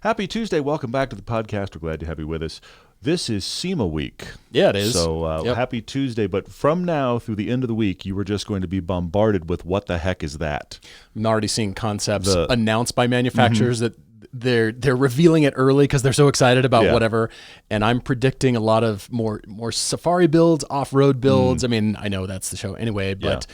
Happy Tuesday. Welcome back to the podcast. We're glad to have you with us. This is SEMA week. Yeah, it is. So happy Tuesday. But from now through the end of the week, you are just going to be bombarded with what the heck is that? I'm already seeing concepts announced by manufacturers that they're revealing it early because they're so excited about whatever. And I'm predicting a lot of more safari builds, off-road builds. I mean, I know that's the show anyway, but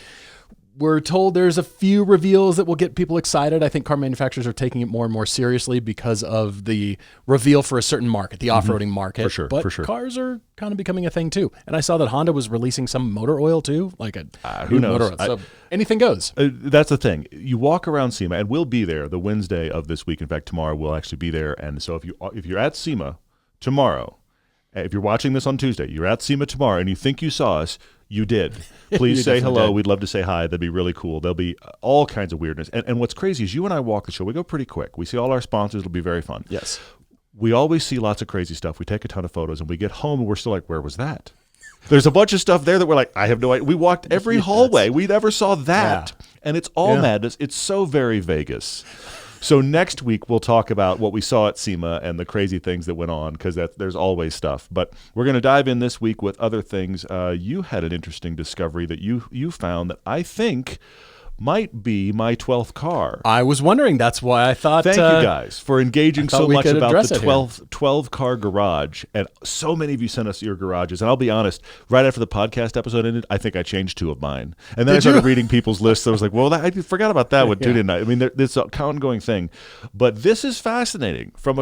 we're told there's a few reveals that will get people excited. I think car manufacturers are taking it more and more seriously because of the reveal for a certain market, the off-roading market. For sure, but for sure. Cars are kind of becoming a thing too. And I saw that Honda was releasing some motor oil too, like a who knows? motor oil. So anything goes. That's the thing. You walk around SEMA, and we'll be there the Wednesday of this week. In fact, tomorrow we'll actually be there. And so if you're at SEMA tomorrow, if you're watching this on Tuesday, you're at SEMA tomorrow, and you think you saw us, you did. Please say hello. Did. We'd love to say hi. That'd be really cool. There'll be all kinds of weirdness. And what's crazy is you and I walk the show. We go pretty quick. We see all our sponsors. It'll be very fun. Yes. We always see lots of crazy stuff. We take a ton of photos, and we get home, and we're still like, where was that? There's a bunch of stuff there that we're like, I have no idea. We walked every hallway. We never saw that. Yeah. And it's all madness. It's so very Vegas. So next week, we'll talk about what we saw at SEMA and the crazy things that went on, because there's always stuff. But we're going to dive in this week with other things. You had an interesting discovery that you found that I think might be my 12th car. I was wondering. That's why I thought. Thank you guys for engaging so much about the 12 car garage. And so many of you sent us your garages. And I'll be honest, right after the podcast episode ended, I think I changed 2 of mine. And then I started reading people's lists. I was like, well, I forgot about that one too, didn't I? I mean, it's an ongoing thing. But this is fascinating. From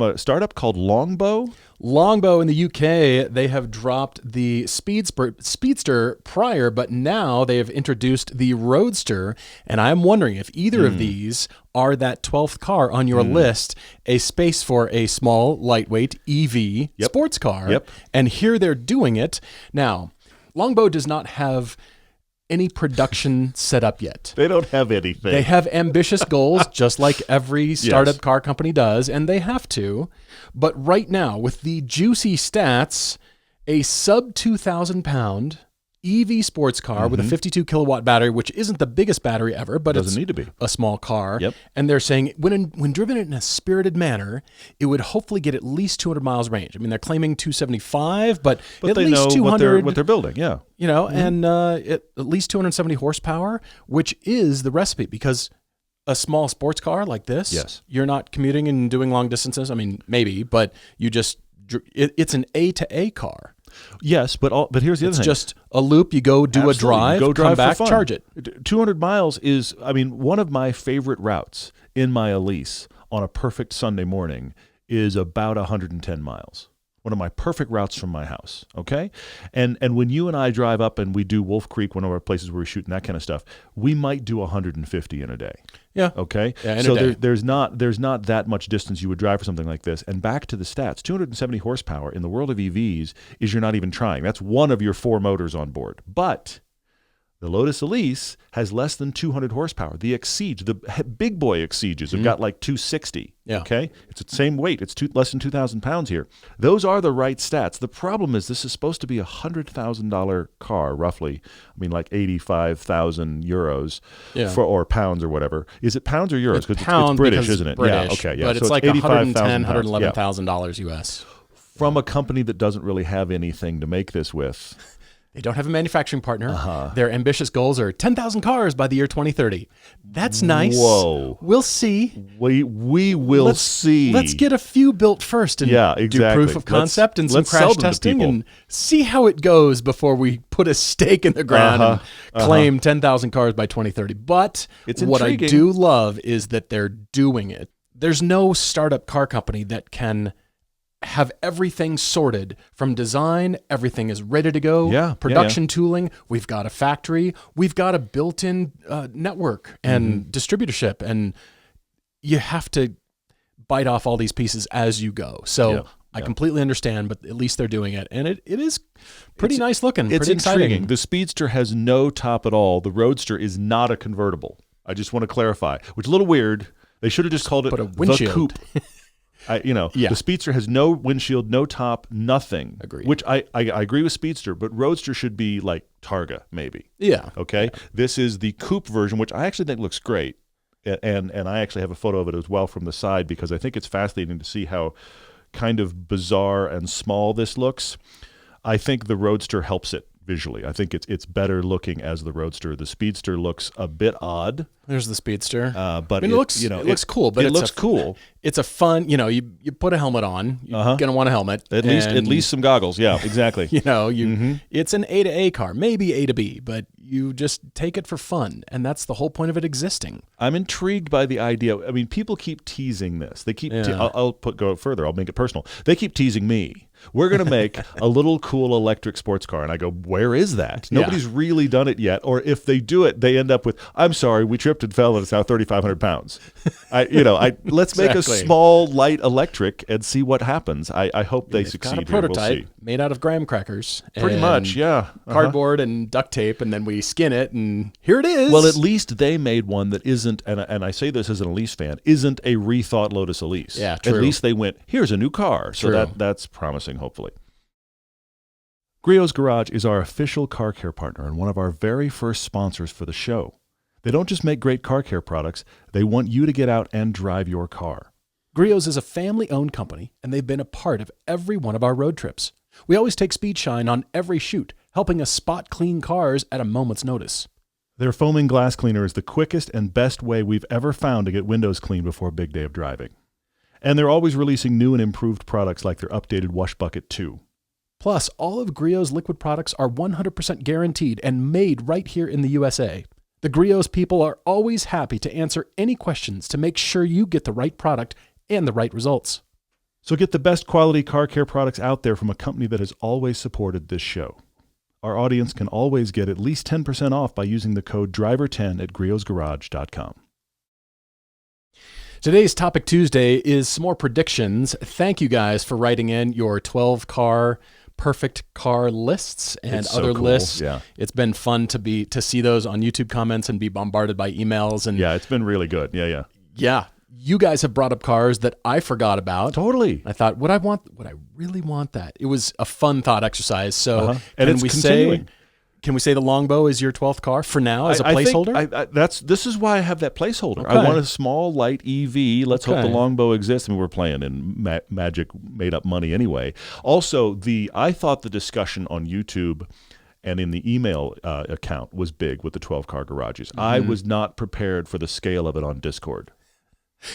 a startup called Longbow. Longbow in the UK, they have dropped the Speedster prior, but now they have introduced the Roadster. And I'm wondering if either of these are that 12th car on your list, a space for a small, lightweight EV sports car. Yep. And here they're doing it. Now, Longbow does not have any production set up yet. They don't have anything. They have ambitious goals, just like every startup car company does, and they have to. But right now, with the juicy stats, a sub 2,000-pound EV sports car with a 52 kilowatt battery, which isn't the biggest battery ever, but doesn't need to be a small car. Yep. And they're saying when driven in a spirited manner, it would hopefully get at least 200 miles range. I mean, they're claiming 275, but at they least know 200. what they're building. Yeah. You know, and at least 270 horsepower, which is the recipe, because a small sports car like this, you're not commuting and doing long distances. I mean, maybe, but it's an A to A car. Yes, but here's the other thing. It's just a loop. You go do a drive, come back, charge it. 200 miles is, one of my favorite routes in my Elise on a perfect Sunday morning is about 110 miles. One of my perfect routes from my house, okay? And when you and I drive up and we do Wolf Creek, one of our places where we're shooting that kind of stuff, we might do 150 in a day. Yeah. Okay? Yeah, so there's not that much distance you would drive for something like this. And back to the stats, 270 horsepower in the world of EVs is you're not even trying. That's one of your 4 motors on board. But the Lotus Elise has less than 200 horsepower. The Exige, the big boy Exiges have got like 260. Yeah. Okay? It's the same weight. It's less than 2,000 pounds here. Those are the right stats. The problem is this is supposed to be a $100,000 car, roughly. I mean, like 85,000 euros or pounds or whatever. Is it pounds or euros? It's British, isn't it? British, yeah, okay. Yeah. But it's like $110,000, $111,000 US. From a company that doesn't really have anything to make this with. They don't have a manufacturing partner. Their ambitious goals are 10,000 cars by the year 2030. That's nice. Whoa. We'll see. We will see. Let's get a few built first and do proof of concept and some crash testing and see how it goes before we put a stake in the ground and claim 10,000 cars by 2030. But what I do love is that they're doing it. There's no startup car company that can have everything sorted from design. Everything is ready to go. Production tooling. We've got a factory. We've got a built-in network and distributorship. And you have to bite off all these pieces as you go. So I completely understand, but at least they're doing it. And it is pretty nice looking. It's pretty intriguing. exciting. The Speedster has no top at all. The Roadster is not a convertible. I just want to clarify, which is a little weird. They should have just called it the coupe. The Speedster has no windshield, no top, nothing. Agreed. Which I agree with Speedster, but Roadster should be like Targa, maybe. Yeah. Okay? Yeah. This is the coupe version, which I actually think looks great. and I actually have a photo of it as well from the side because I think it's fascinating to see how kind of bizarre and small this looks. I think the Roadster helps it visually. I think it's better looking as the Roadster. The Speedster looks a bit odd. There's the Speedster, but it looks it looks cool. But it looks cool. It's a fun. You put a helmet on. You're gonna want a helmet. At least some goggles. Yeah, exactly. It's an A to A car, maybe A to B, but you just take it for fun, and that's the whole point of it existing. I'm intrigued by the idea. I mean, people keep teasing this. They keep. I'll go further. I'll make it personal. They keep teasing me. We're going to make a little cool electric sports car. And I go, where is that? Nobody's really done it yet. Or if they do it, they end up with, I'm sorry, we tripped and fell and it's now 3,500 pounds. Let's make a small, light electric and see what happens. I hope they succeed. Got a prototype made out of graham crackers. Pretty much, yeah. Cardboard and duct tape, and then we skin it, and here it is. Well, at least they made one that isn't, and I say this as an Elise fan, isn't a rethought Lotus Elise. Yeah, true. At least they went, here's a new car. So that's promising, hopefully. Griot's Garage is our official car care partner and one of our very first sponsors for the show. They don't just make great car care products, they want you to get out and drive your car. Griot's is a family-owned company, and they've been a part of every one of our road trips. We always take speed shine on every shoot, helping us spot clean cars at a moment's notice. Their foaming glass cleaner is the quickest and best way we've ever found to get windows cleaned before a big day of driving. And they're always releasing new and improved products like their updated Wash Bucket 2. Plus, all of Griot's liquid products are 100% guaranteed and made right here in the USA. The Griot's people are always happy to answer any questions to make sure you get the right product and the right results. So get the best quality car care products out there from a company that has always supported this show. Our audience can always get at least 10% off by using the code DRIVER10 at griotsgarage.com. Today's Topic Tuesday is some more predictions. Thank you guys for writing in your 12-car perfect car lists and other lists. Yeah. It's been fun to see those on YouTube comments and be bombarded by emails. And yeah, it's been really good. Yeah. You guys have brought up cars that I forgot about. Totally. I thought, would I really want that? It was a fun thought exercise. So and it's continuing. Can we say the Longbow is your 12th car for now as a placeholder? This is why I have that placeholder. Okay. I want a small, light EV. Let's hope the Longbow exists. I mean, we're playing in magic made-up money anyway. Also, I thought the discussion on YouTube and in the email account was big with the 12-car garages. Mm-hmm. I was not prepared for the scale of it on Discord.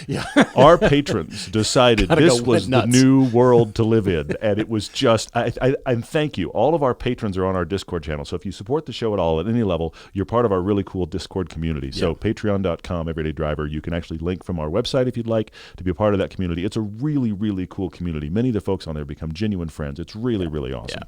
Yeah, our patrons decided this was the new world to live in, and it was just. And thank you. All of our patrons are on our Discord channel, so if you support the show at all at any level, you're part of our really cool Discord community. So patreon.com, Everyday Driver. You can actually link from our website if you'd like to be a part of that community. It's a really, really cool community. Many of the folks on there become genuine friends. It's really, really awesome.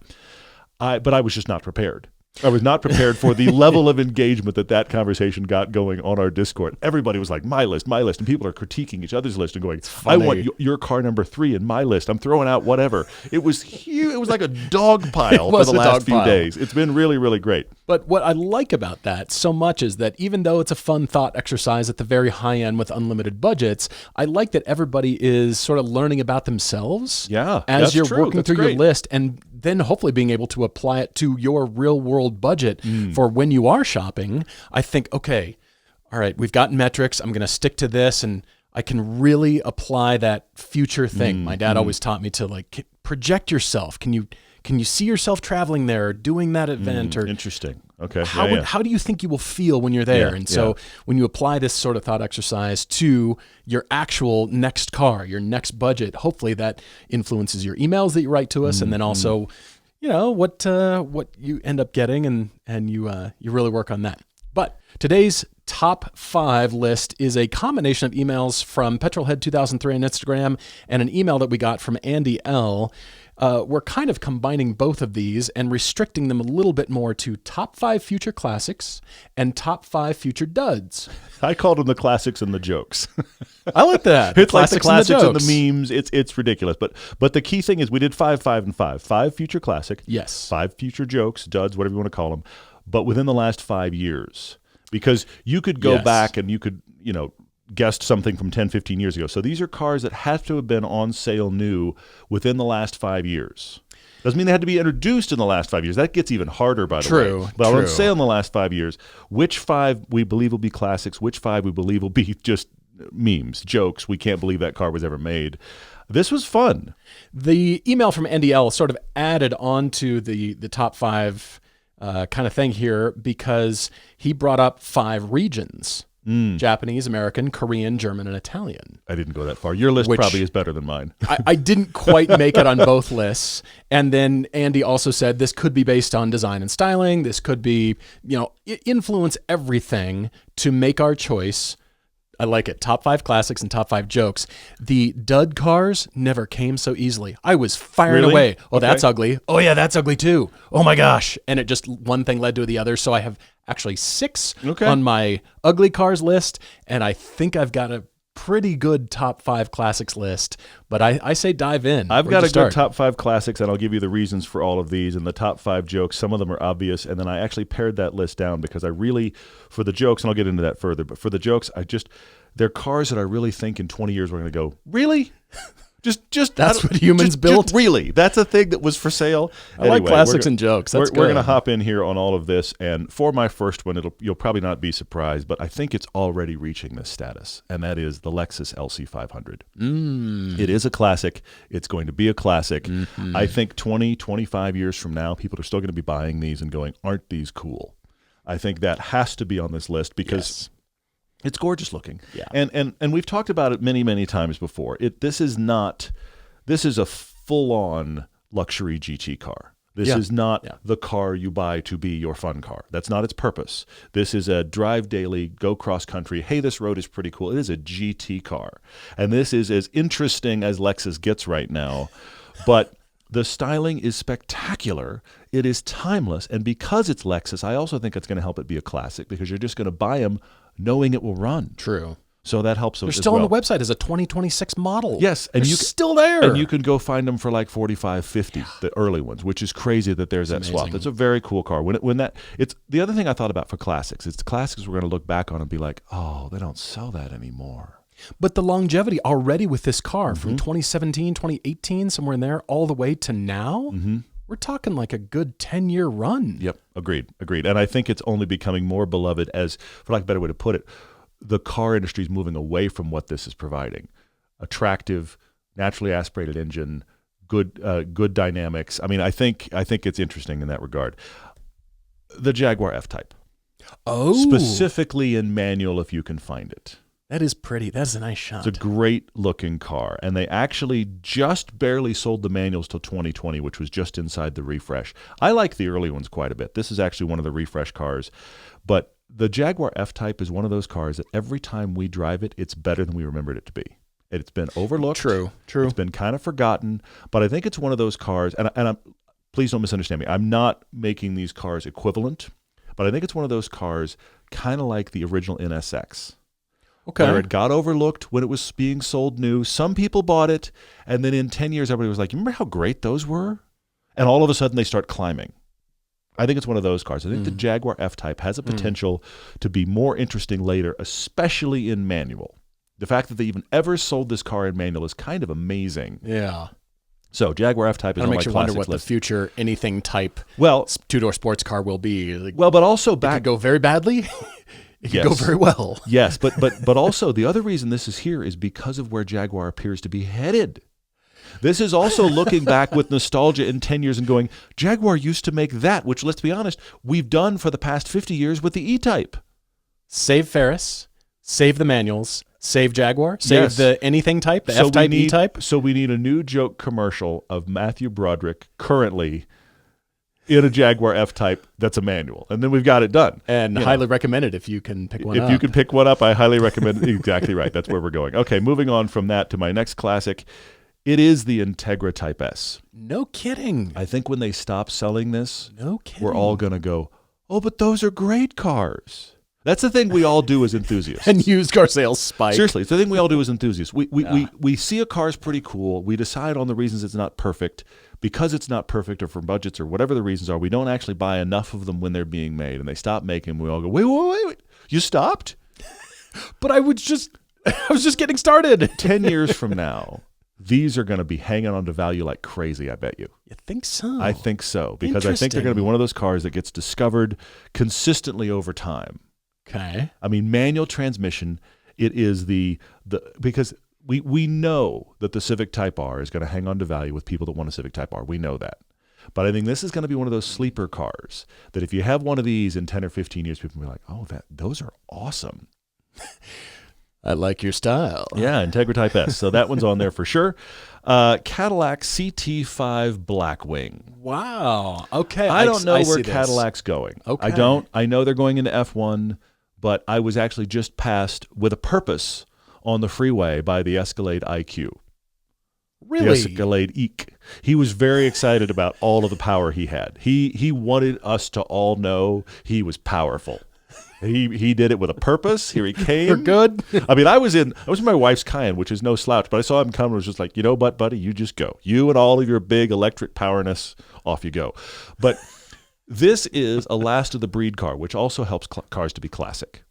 Yeah. But I was just not prepared. I was not prepared for the level of engagement that conversation got going on our Discord. Everybody was like, my list, and people are critiquing each other's list and going, I want your car number 3 in my list. I'm throwing out whatever. It was huge. It was like a dog pile for the last few days. It's been really, really great. But what I like about that so much is that even though it's a fun thought exercise at the very high end with unlimited budgets, I like that everybody is sort of learning about themselves as you're working through your list, and then hopefully being able to apply it to your real world budget for when you are shopping. I think, okay, all right, we've got metrics. I'm going to stick to this, and I can really apply that future thing. My dad always taught me to project yourself. Can you see yourself traveling there, or doing that event? Or interesting. Okay. How do you think you will feel when you're there? And so when you apply this sort of thought exercise to your actual next car, your next budget, hopefully that influences your emails that you write to us, and then also, what you end up getting, and you really work on that. But today's top 5 list is a combination of emails from Petrolhead 2003 on Instagram and an email that we got from Andy L. We're kind of combining both of these and restricting them a little bit more to top 5 future classics and top 5 future duds. I called them the classics and the jokes. I like that. It's like the classics and the memes. It's ridiculous. But the key thing is we did 5, 5, and 5. 5 future classic. Yes. 5 future jokes, duds, whatever you want to call them. But within the last 5 years. Because you could go back and you could, guessed something from 10, 15 years ago. So these are cars that have to have been on sale new within the last 5 years. Doesn't mean they had to be introduced in the last 5 years. That gets even harder, by the way. But on sale in the last 5 years, which 5 we believe will be classics, which 5 we believe will be just memes, jokes. We can't believe that car was ever made. This was fun. The email from Andy L sort of added on to the top 5 kind of thing here because he brought up 5 regions. Japanese, American, Korean, German, and Italian. I didn't go that far. Your list probably is better than mine. I didn't quite make it on both lists. And then Andy also said this could be based on design and styling. This could be, influence everything to make our choice. I like it. Top 5 classics and top 5 jokes. The dud cars never came so easily. I was firing away. Oh, that's ugly. Oh, yeah, that's ugly too. Oh, my gosh. And it just one thing led to the other. So I have actually 6 on my ugly cars list. And I think I've got a pretty good top 5 classics list. But I say dive in. I've got a good top 5 classics, and I'll give you the reasons for all of these. And the top 5 jokes, some of them are obvious. And then I actually pared that list down because I really, for the jokes, and I'll get into that further, but for the jokes, they're cars that I really think in 20 years we're going to go, really? Just that's what humans built? Really? That's a thing that was for sale? I like classics and jokes. We're going to hop in here on all of this. And for my first one, you'll probably not be surprised, but I think it's already reaching this status, and that is the Lexus LC500. It is a classic. It's going to be a classic. Mm-hmm. I think 20, 25 years from now, people are still going to be buying these and going, aren't these cool? I think that has to be on this list because it's gorgeous looking. Yeah. And we've talked about it many, many times before. This is a full-on luxury GT car. This is not the car you buy to be your fun car. That's not its purpose. This is a drive daily, go cross country. Hey, this road is pretty cool. It is a GT car. And this is as interesting as Lexus gets right now. But the styling is spectacular. It is timeless. And because it's Lexus, I also think it's going to help it be a classic because you're just going to buy them knowing it will run. True. So that helps. They're still on the website as a 2026 model. Yes. And you're still there. And you can go find them for like $45, $50, the early ones, which is crazy that there's that swap. That's a very cool car. It's the other thing I thought about for classics. It's the classics we're going to look back on and be like, oh, they don't sell that anymore. But the longevity already with this car from 2017, 2018, somewhere in there, all the way to now, we're talking like a good 10-year run. Yep, agreed. And I think it's only becoming more beloved as, for lack of a better way to put it, the car industry is moving away from what this is providing. Attractive, naturally aspirated engine, good dynamics. I mean, I think it's interesting in that regard. The Jaguar F-Type. Oh. Specifically in manual if you can find it. That is pretty. That's a nice shot. It's a great-looking car, and they actually just barely sold the manuals till 2020, which was just inside the refresh. I like the early ones quite a bit. This is actually one of the refresh cars, but the Jaguar F-Type is one of those cars that every time we drive it, it's better than we remembered it to be. It's been overlooked. True. It's been kind of forgotten, but I think it's one of those cars, and please don't misunderstand me. I'm not making these cars equivalent, but I think it's one of those cars kind of like the original NSX. Okay. Where it got overlooked when it was being sold new. Some people bought it, and then in 10 years, everybody was like, you remember how great those were? And all of a sudden, they start climbing. I think it's one of those cars. I think the Jaguar F-Type has a potential to be more interesting later, especially in manual. The fact that they even ever sold this car in manual is kind of amazing. Yeah. So Jaguar F-Type is on my classics list. It makes you wonder what the future anything type two-door sports car will be. Like, but also it could go very badly. It could go very well. Yes, but also the other reason this is here is because of where Jaguar appears to be headed. This is also looking back with nostalgia in 10 years and going, Jaguar used to make that, which, let's be honest, we've done for the past 50 years with the E-Type. Save Ferris, save the manuals, save Jaguar, save the anything type, the F-Type, E-Type. So we need a new joke commercial of Matthew Broderick currently in a Jaguar F-Type that's a manual. And then we've got it done. And highly recommend it if you can pick one up. If you can pick one up, I highly recommend it. Exactly right. That's where we're going. Okay, moving on from that to my next classic. It is the Integra Type S. No kidding. I think when they stop selling this, we're all going to go, oh, but those are great cars. That's the thing we all do as enthusiasts. And used car sales spike. Seriously, it's the thing we all do as enthusiasts. We see a car's pretty cool. We decide on the reasons it's not perfect. Because it's not perfect or for budgets or whatever the reasons are, we don't actually buy enough of them when they're being made. And they stop making them. We all go, wait. You stopped? But I was just getting started. 10 years from now, these are going to be hanging on to value like crazy, I bet you. You think so? I think so, because I think they're going to be one of those cars that gets discovered consistently over time. Okay. I mean, manual transmission, it is because we know that the Civic Type R is going to hang on to value with people that want a Civic Type R. We know that. But I think this is going to be one of those sleeper cars that if you have one of these in 10 or 15 years, people will be like, oh, those are awesome. I like your style. Yeah, Integra Type S. So that one's on there for sure. Cadillac CT5 Blackwing. Wow. Okay. I don't know where Cadillac's going. Okay. I don't. I know they're going into F1, but I was actually just passed with a purpose on the freeway by the Escalade IQ. Really? The Escalade EQ. He was very excited about all of the power he had. He wanted us to all know he was powerful. He did it with a purpose. Here he came. You're good. I mean, I was in my wife's Cayenne, which is no slouch, but I saw him come and was just like, you know what, buddy, you just go. You and all of your big electric powerness, off you go. But this is a last of the breed car, which also helps cars to be classic.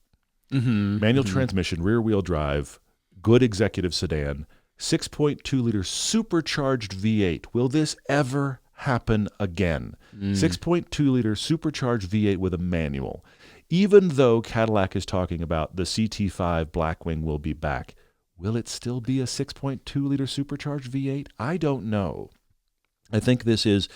Mm-hmm. Manual transmission, rear wheel drive, good executive sedan, 6.2 liter supercharged V8. Will this ever happen again? 6.2 liter supercharged V8 with a manual. Even though Cadillac is talking about the CT5 Blackwing will be back, will it still be a 6.2 liter supercharged V8? I don't know. I think this is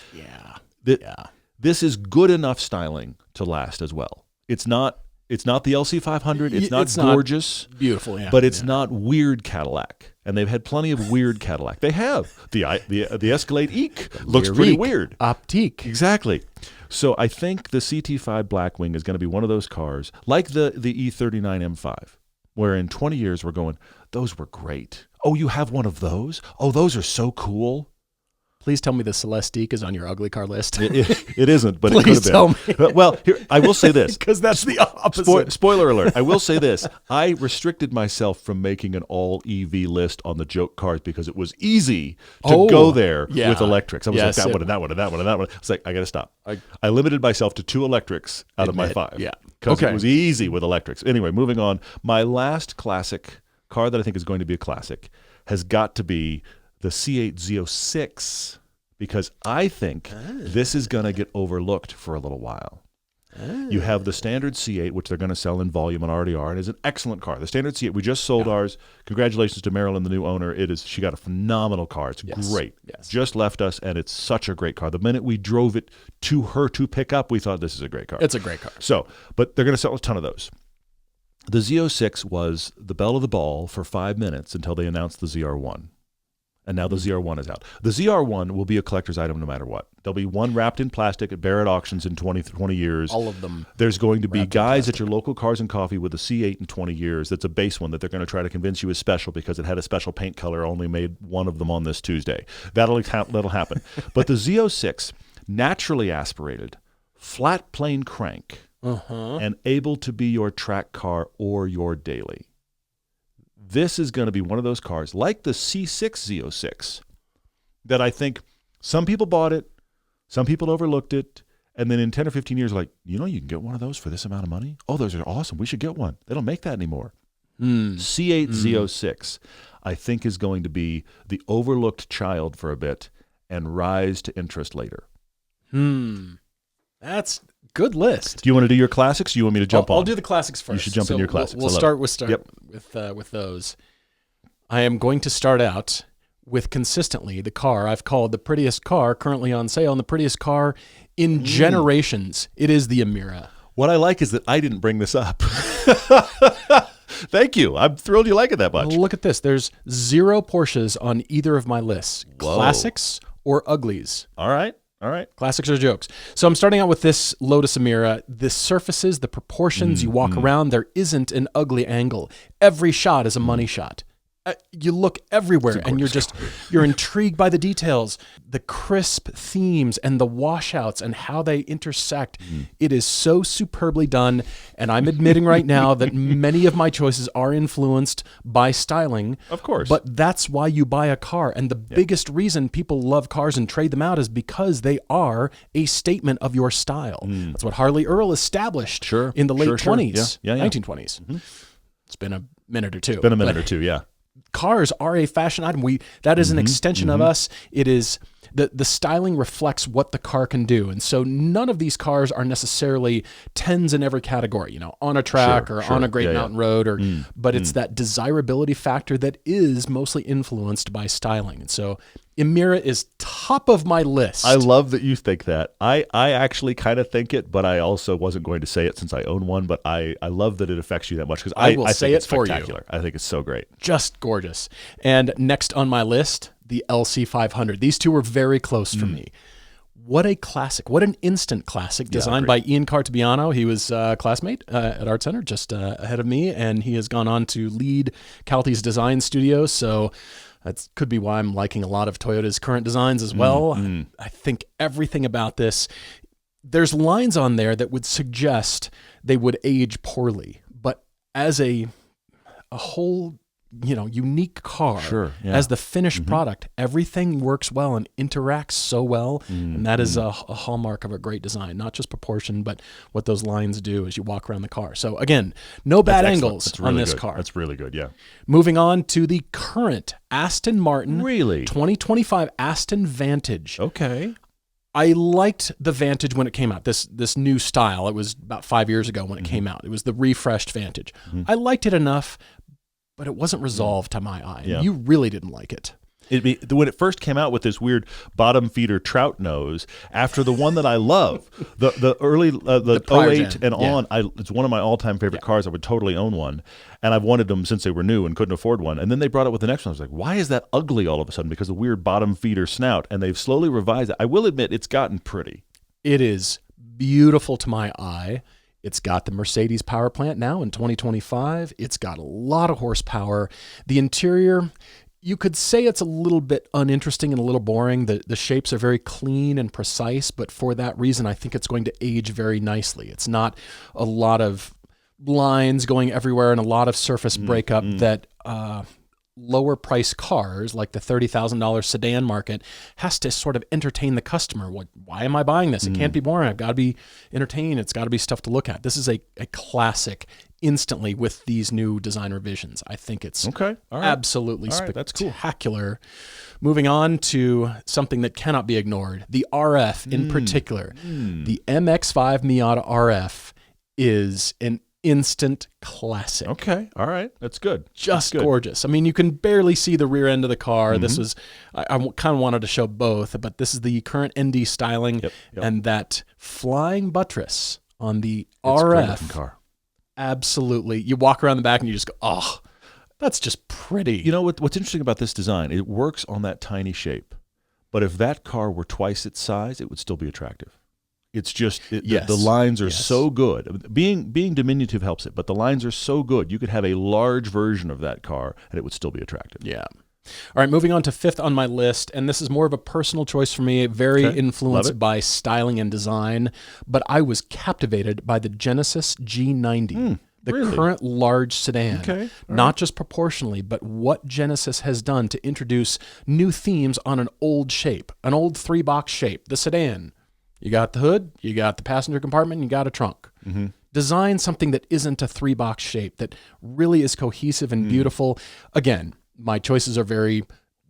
this is good enough styling to last as well. It's not the LC500. It's not gorgeous, not beautiful, yeah, but it's not weird Cadillac. And they've had plenty of weird Cadillac. They have the Escalade EQ looks pretty weird. Optique, exactly. So I think the CT5 Blackwing is going to be one of those cars, like the E39 M5, where in 20 years we're going, those were great. Oh, you have one of those? Oh, those are so cool. Please tell me the Celestique is on your ugly car list. It isn't, but Please it could have been. Well, here, I will say this. Because that's the opposite. Spoiler alert. I will say this. I restricted myself from making an all-EV list on the joke cars because it was easy to go there with electrics. I was like, that one and that one and that one and that one. I was like, I got to stop. I limited myself to 2 electrics out of my 5. Yeah. Because it was easy with electrics. Anyway, moving on. My last classic car that I think is going to be a classic has got to be the C8 Z06, because I think this is going to get overlooked for a little while. You have the standard C8, which they're going to sell in volume and already are, and is an excellent car. The standard C8, we just sold ours. Congratulations to Marilyn, the new owner. She got a phenomenal car. It's great. Yes. Just left us, and it's such a great car. The minute we drove it to her to pick up, we thought this is a great car. It's a great car. So, but they're going to sell a ton of those. The Z06 was the belle of the ball for 5 minutes until they announced the ZR1. And now the ZR1 is out. The ZR1 will be a collector's item no matter what. There'll be one wrapped in plastic at Barrett Auctions in 20 years. All of them. There's going to be guys at your local Cars and Coffee with a C8 in 20 years. That's a base one that they're going to try to convince you is special because it had a special paint color, only made one of them on this Tuesday. That'll happen. But the Z06, naturally aspirated, flat plane crank, and able to be your track car or your daily. This is going to be one of those cars, like the C6 Z06, that I think some people bought it, some people overlooked it, and then in 10 or 15 years, like, you can get one of those for this amount of money? Oh, those are awesome. We should get one. They don't make that anymore. C8 Z06, I think, is going to be the overlooked child for a bit and rise to interest later. That's good list. Do you want to do your classics? Or do you want me to jump on? I'll do the classics first. You should jump in your classics. We'll start with those. I am going to start out with consistently the car I've called the prettiest car currently on sale and the prettiest car in generations. It is the Emira. What I like is that I didn't bring this up. Thank you. I'm thrilled you like it that much. Look at this. There's 0 Porsches on either of my lists. Whoa. Classics or uglies. All right. Classics or jokes. So I'm starting out with this Lotus Emira. The surfaces, the proportions, you walk around, there isn't an ugly angle. Every shot is a money shot. You look everywhere and you're intrigued by the details, the crisp themes and the washouts and how they intersect. It is so superbly done. And I'm admitting right now that many of my choices are influenced by styling. Of course. But that's why you buy a car. And the biggest reason people love cars and trade them out is because they are a statement of your style. That's what Harley Earl established in the late 20s, 1920s. It's been a minute or two. Yeah. cars are a fashion item. That is an extension of us. It is the styling reflects what the car can do. And so none of these cars are necessarily 10s in every category, on a track or on a great mountain road, but it's that desirability factor that is mostly influenced by styling. And so Emira is top of my list. I love that you think that. I actually kind of think it, but I also wasn't going to say it since I own one, but I love that it affects you that much because I will say it for you. I think it's so great. Just gorgeous. And next on my list, the LC500. These two were very close for me. What a classic. What an instant classic designed by Ian Cartabiano. He was a classmate at Art Center just ahead of me, and he has gone on to lead Calty's design studio. So that could be why I'm liking a lot of Toyota's current designs as well. I think everything about this, there's lines on there that would suggest they would age poorly, but as a whole unique car, as the finished product, everything works well and interacts so well, and that is a hallmark of a great design, not just proportion, but what those lines do as you walk around the car. So again, no bad angles on this car. That's really good, yeah. Moving on to the current Aston Martin 2025 Aston Vantage. Okay. I liked the Vantage when it came out, this new style. It was about 5 years ago when it came out. It was the refreshed Vantage. I liked it enough, but it wasn't resolved to my eye. You really didn't like it. When it first came out with this weird bottom feeder trout nose, after the one that I love, the early the 08 and on, it's one of my all-time favorite cars. I would totally own one, and I've wanted them since they were new and couldn't afford one. And then they brought it with the next one. I was like, why is that ugly all of a sudden? Because of the weird bottom feeder snout, and they've slowly revised it. I will admit, it's gotten pretty. It is beautiful to my eye. It's got the Mercedes power plant now in 2025. It's got a lot of horsepower. The interior, you could say it's a little bit uninteresting and a little boring. The shapes are very clean and precise, but for that reason, I think it's going to age very nicely. It's not a lot of lines going everywhere and a lot of surface breakup that lower price cars like the $30,000 sedan market has to sort of entertain the customer. Why am I buying this? It can't be boring. I've got to be entertained. It's got to be stuff to look at. This is a classic instantly with these new design revisions. I think it's absolutely spectacular. Cool. Moving on to something that cannot be ignored, the RF in particular. The MX-5 Miata RF is an instant classic. Okay. All right. That's good. Just gorgeous. I mean, you can barely see the rear end of the car. This was, I kind of wanted to show both, but this is the current ND styling and that flying buttress on the RF. Car. Absolutely. You walk around the back and you just go, oh, that's just pretty. You know what's interesting about this design? It works on that tiny shape, but if that car were twice its size, it would still be attractive. It's just the lines are so good. Being diminutive helps it, but the lines are so good. You could have a large version of that car, and it would still be attractive. Yeah. All right, moving on to fifth on my list, and this is more of a personal choice for me, very influenced by styling and design, but I was captivated by the Genesis G90. The current large sedan, not just proportionally, but what Genesis has done to introduce new themes on an old shape, an old 3-box shape, the sedan. You got the hood, you got the passenger compartment, you got a trunk. Design something that isn't a 3-box shape, that really is cohesive and beautiful. Again, my choices are very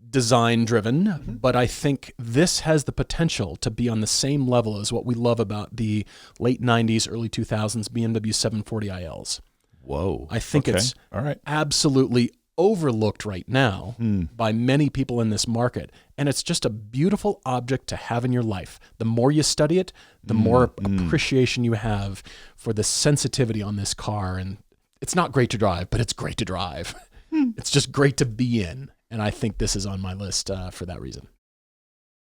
design-driven, but I think this has the potential to be on the same level as what we love about the late 90s, early 2000s BMW 740iLs. Whoa. I think it's absolutely overlooked right now by many people in this market, and it's just a beautiful object to have in your life. The more you study it, the more appreciation you have for the sensitivity on this car, and it's not great to drive, but it's great to drive. It's just great to be in, and I think this is on my list for that reason.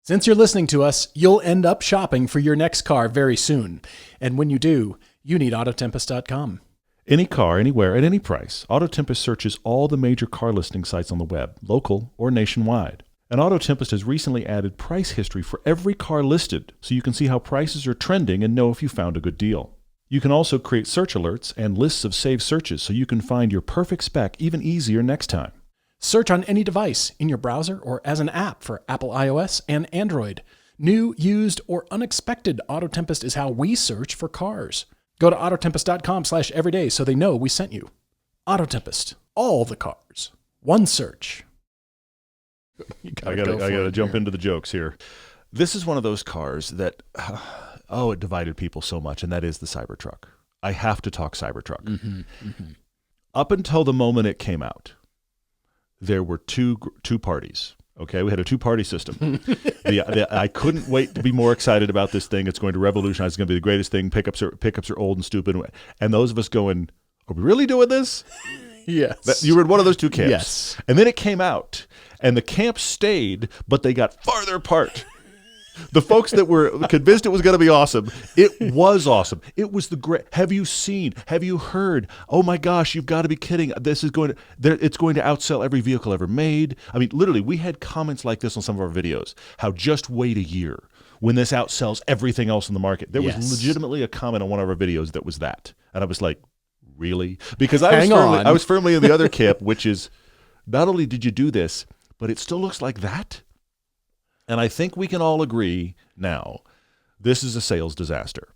Since you're listening to us, you'll end up shopping for your next car very soon, and when you do, you need Autotempest.com. Any car, anywhere, at any price, Autotempest searches all the major car listing sites on the web, local or nationwide. And Autotempest has recently added price history for every car listed, so you can see how prices are trending and know if you found a good deal. You can also create search alerts and lists of saved searches so you can find your perfect spec even easier next time. Search on any device, in your browser or as an app for Apple iOS and Android. New, used, or unexpected, Autotempest is how we search for cars. Go to Autotempest.com/everyday so they know we sent you. Autotempest, all the cars. One search. I gotta jump into the jokes here. This is one of those cars that, it divided people so much, and that is the Cybertruck. I have to talk Cybertruck. Mm-hmm, mm-hmm. Up until the moment it came out, there were two parties. Okay, we had a two-party system. I couldn't wait to be more excited about this thing. It's going to revolutionize. It's going to be the greatest thing. Pickups are old and stupid. And those of us going, are we really doing this? Yes. You were in one of those two camps. Yes. And then it came out, and the camps stayed, but they got farther apart. The folks that were convinced it was going to be awesome, it was awesome. It was the great. Have you seen? Have you heard? Oh my gosh, you've got to be kidding! This is going to. It's going to outsell every vehicle ever made. I mean, literally, we had comments like this on some of our videos. How just wait a year when this outsells everything else in the market. There was legitimately a comment on one of our videos that was that, and I was like, really? Because I was firmly in the other camp, which is not only did you do this, but it still looks like that. And I think we can all agree now, this is a sales disaster.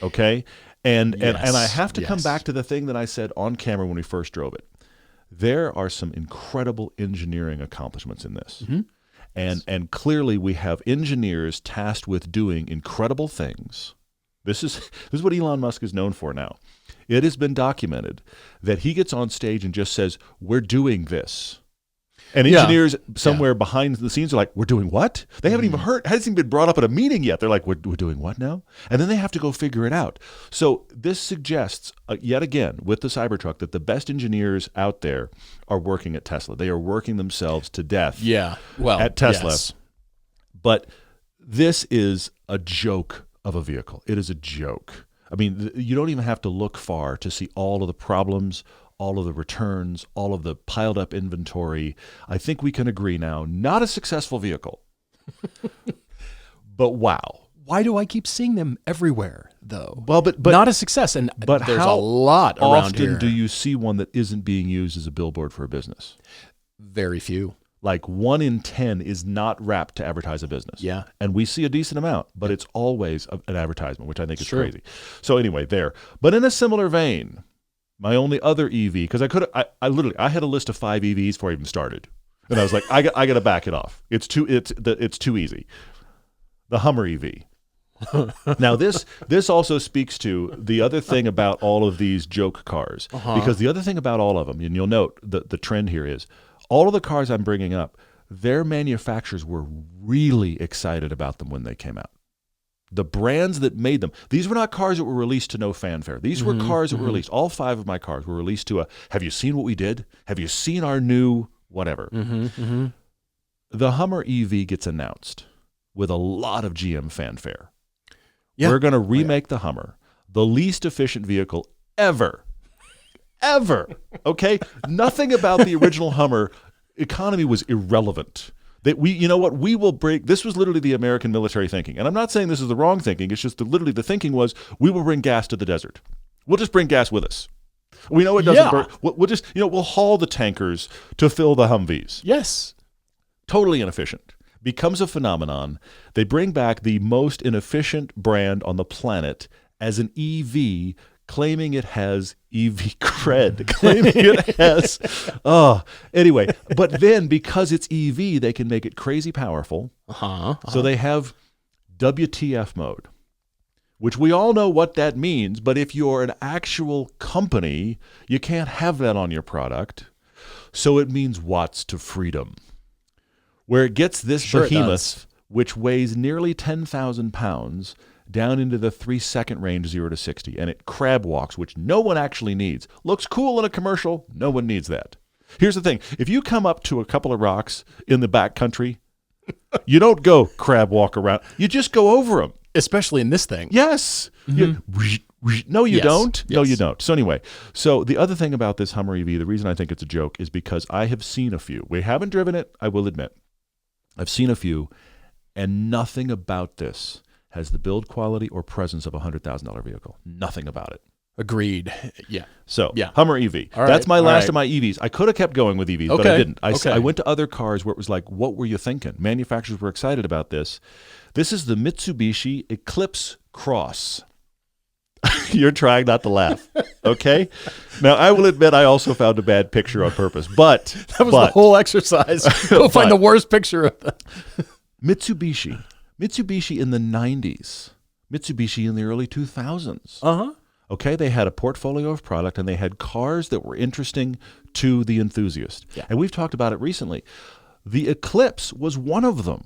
Okay? And I have to come back to the thing that I said on camera when we first drove it. There are some incredible engineering accomplishments in this. Mm-hmm. And clearly we have engineers tasked with doing incredible things. This is what Elon Musk is known for now. It has been documented that he gets on stage and just says, "We're doing this." And engineers somewhere behind the scenes are like, "We're doing what?" They haven't even heard. It hasn't even been brought up at a meeting yet. They're like, "We're doing what now?" And then they have to go figure it out. So this suggests, yet again, with the Cybertruck, that the best engineers out there are working at Tesla. They are working themselves to death at Tesla. Yes. But this is a joke of a vehicle. It is a joke. I mean, you don't even have to look far to see all of the problems, all of the returns, all of the piled up inventory. I think we can agree now, not a successful vehicle. But wow. Why do I keep seeing them everywhere, though? Well, but not a success, and but there's a lot around here. Often do you see one that isn't being used as a billboard for a business? Very few. Like 1 in 10 is not wrapped to advertise a business. Yeah. And we see a decent amount, but it's always an advertisement, which I think is crazy. So anyway, there. But in a similar vein, my only other EV, because I had a list of 5 EVs before I even started. And I was like, I got to back it off. It's too easy. The Hummer EV. Now this also speaks to the other thing about all of these joke cars, because the other thing about all of them, and you'll note the trend here is, all of the cars I'm bringing up, their manufacturers were really excited about them when they came out. The brands that made them, these were not cars that were released to no fanfare. These were cars that were released. All 5 of my cars were released to have you seen what we did? Have you seen our new whatever? The Hummer EV gets announced with a lot of GM fanfare. Yeah. We're going to remake the Hummer, the least efficient vehicle ever. Okay? Nothing about the original Hummer economy was irrelevant. That we will break. This was literally the American military thinking. And I'm not saying this is the wrong thinking. It's just literally the thinking was, we will bring gas to the desert. We'll just bring gas with us. We know it doesn't burn. We'll just, we'll haul the tankers to fill the Humvees. Yes. Totally inefficient. Becomes a phenomenon. They bring back the most inefficient brand on the planet as an EV, claiming it has EV cred, claiming it has, anyway. But then because it's EV, they can make it crazy powerful. So they have WTF mode, which we all know what that means. But if you're an actual company, you can't have that on your product. So it means watts to freedom, where it gets this behemoth, which weighs nearly 10,000 pounds, down into the 3-second range, 0 to 60, and it crab walks, which no one actually needs. Looks cool in a commercial. No one needs that. Here's the thing. If you come up to a couple of rocks in the back country, you don't go crab walk around. You just go over them. Especially in this thing. Yes. No, you don't. No, you don't. So anyway, the other thing about this Hummer EV, the reason I think it's a joke is because I have seen a few. We haven't driven it, I will admit. I've seen a few, and nothing about this has the build quality or presence of a $100,000 vehicle. Nothing about it. Agreed. Yeah. So, Hummer EV. That's my last of my EVs. I could have kept going with EVs, but I didn't. I went to other cars where it was like, what were you thinking? Manufacturers were excited about this. This is the Mitsubishi Eclipse Cross. You're trying not to laugh. Okay? Now, I will admit I also found a bad picture on purpose, but... That was the whole exercise. Go find the worst picture of that. Mitsubishi. Mitsubishi in the 90s. Mitsubishi in the early 2000s. Uh-huh. Okay? They had a portfolio of product, and they had cars that were interesting to the enthusiast. Yeah. And we've talked about it recently. The Eclipse was one of them.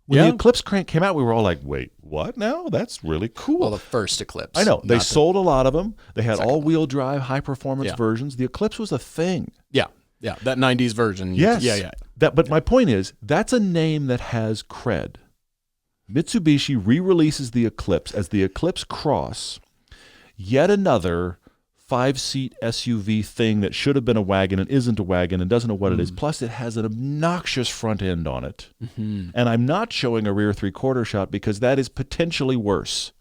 When the Eclipse came out, we were all like, wait, what now? That's really cool. Well, the first Eclipse. I know. They sold a lot of them. They had all-wheel drive, high-performance versions. The Eclipse was a thing. Yeah. Yeah, that 90s version. Yes. Yeah. But my point is, that's a name that has cred. Mitsubishi re-releases the Eclipse as the Eclipse Cross, yet another 5-seat SUV thing that should have been a wagon and isn't a wagon and doesn't know what it is. Plus, it has an obnoxious front end on it. And I'm not showing a rear three-quarter shot because that is potentially worse.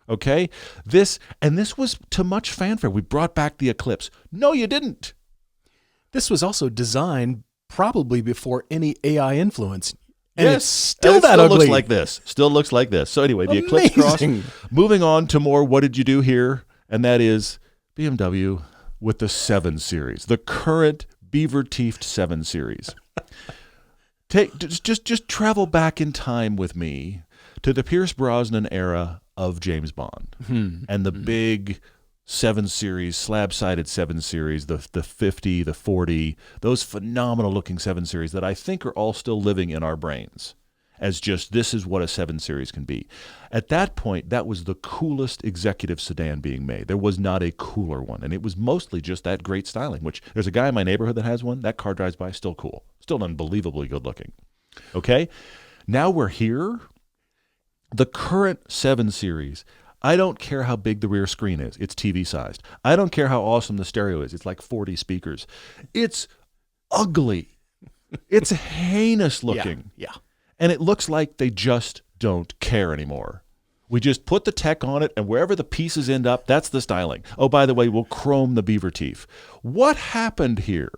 Okay? This was to much fanfare. We brought back the Eclipse. No, you didn't. This was also designed probably before any AI influence. And yes, it's still that ugly. Looks like this. Still looks like this. So anyway, the Eclipse Cross. Moving on to more what did you do here? And that is BMW with the 7 Series, the current beaver-teethed 7 Series. Just travel back in time with me to the Pierce Brosnan era of James Bond and the big 7 Series, slab-sided 7 Series, the 50, the 40, those phenomenal-looking 7 Series that I think are all still living in our brains as just this is what a 7 Series can be. At that point, that was the coolest executive sedan being made. There was not a cooler one, and it was mostly just that great styling, which there's a guy in my neighborhood that has one. That car drives by, still cool, still unbelievably good-looking. Okay? Now we're here. The current 7 Series, I don't care how big the rear screen is. It's TV-sized. I don't care how awesome the stereo is. It's like 40 speakers. It's ugly. It's heinous looking. Yeah. And it looks like they just don't care anymore. We just put the tech on it, and wherever the pieces end up, that's the styling. Oh, by the way, we'll chrome the beaver teeth. What happened here?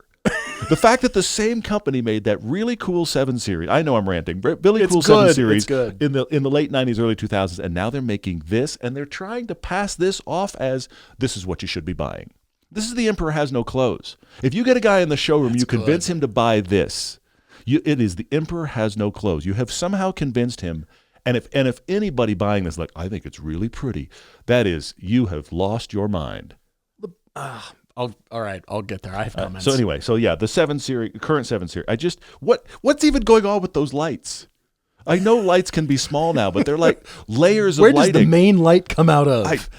The fact that the same company made that really cool 7 Series. I know I'm ranting. Really cool 7 Series in the late 90s, early 2000s, and now they're making this, and they're trying to pass this off as this is what you should be buying. This is the Emperor Has No Clothes. If you get a guy in the showroom, you convince him to buy this. It is the Emperor Has No Clothes. You have somehow convinced him, and if anybody buying this like, I think it's really pretty, that is, you have lost your mind. All right, I'll get there. I have comments. So anyway, the 7 Series, current 7 Series. What's even going on with those lights? I know lights can be small now, but they're like layers of lighting. Where does the main light come out of?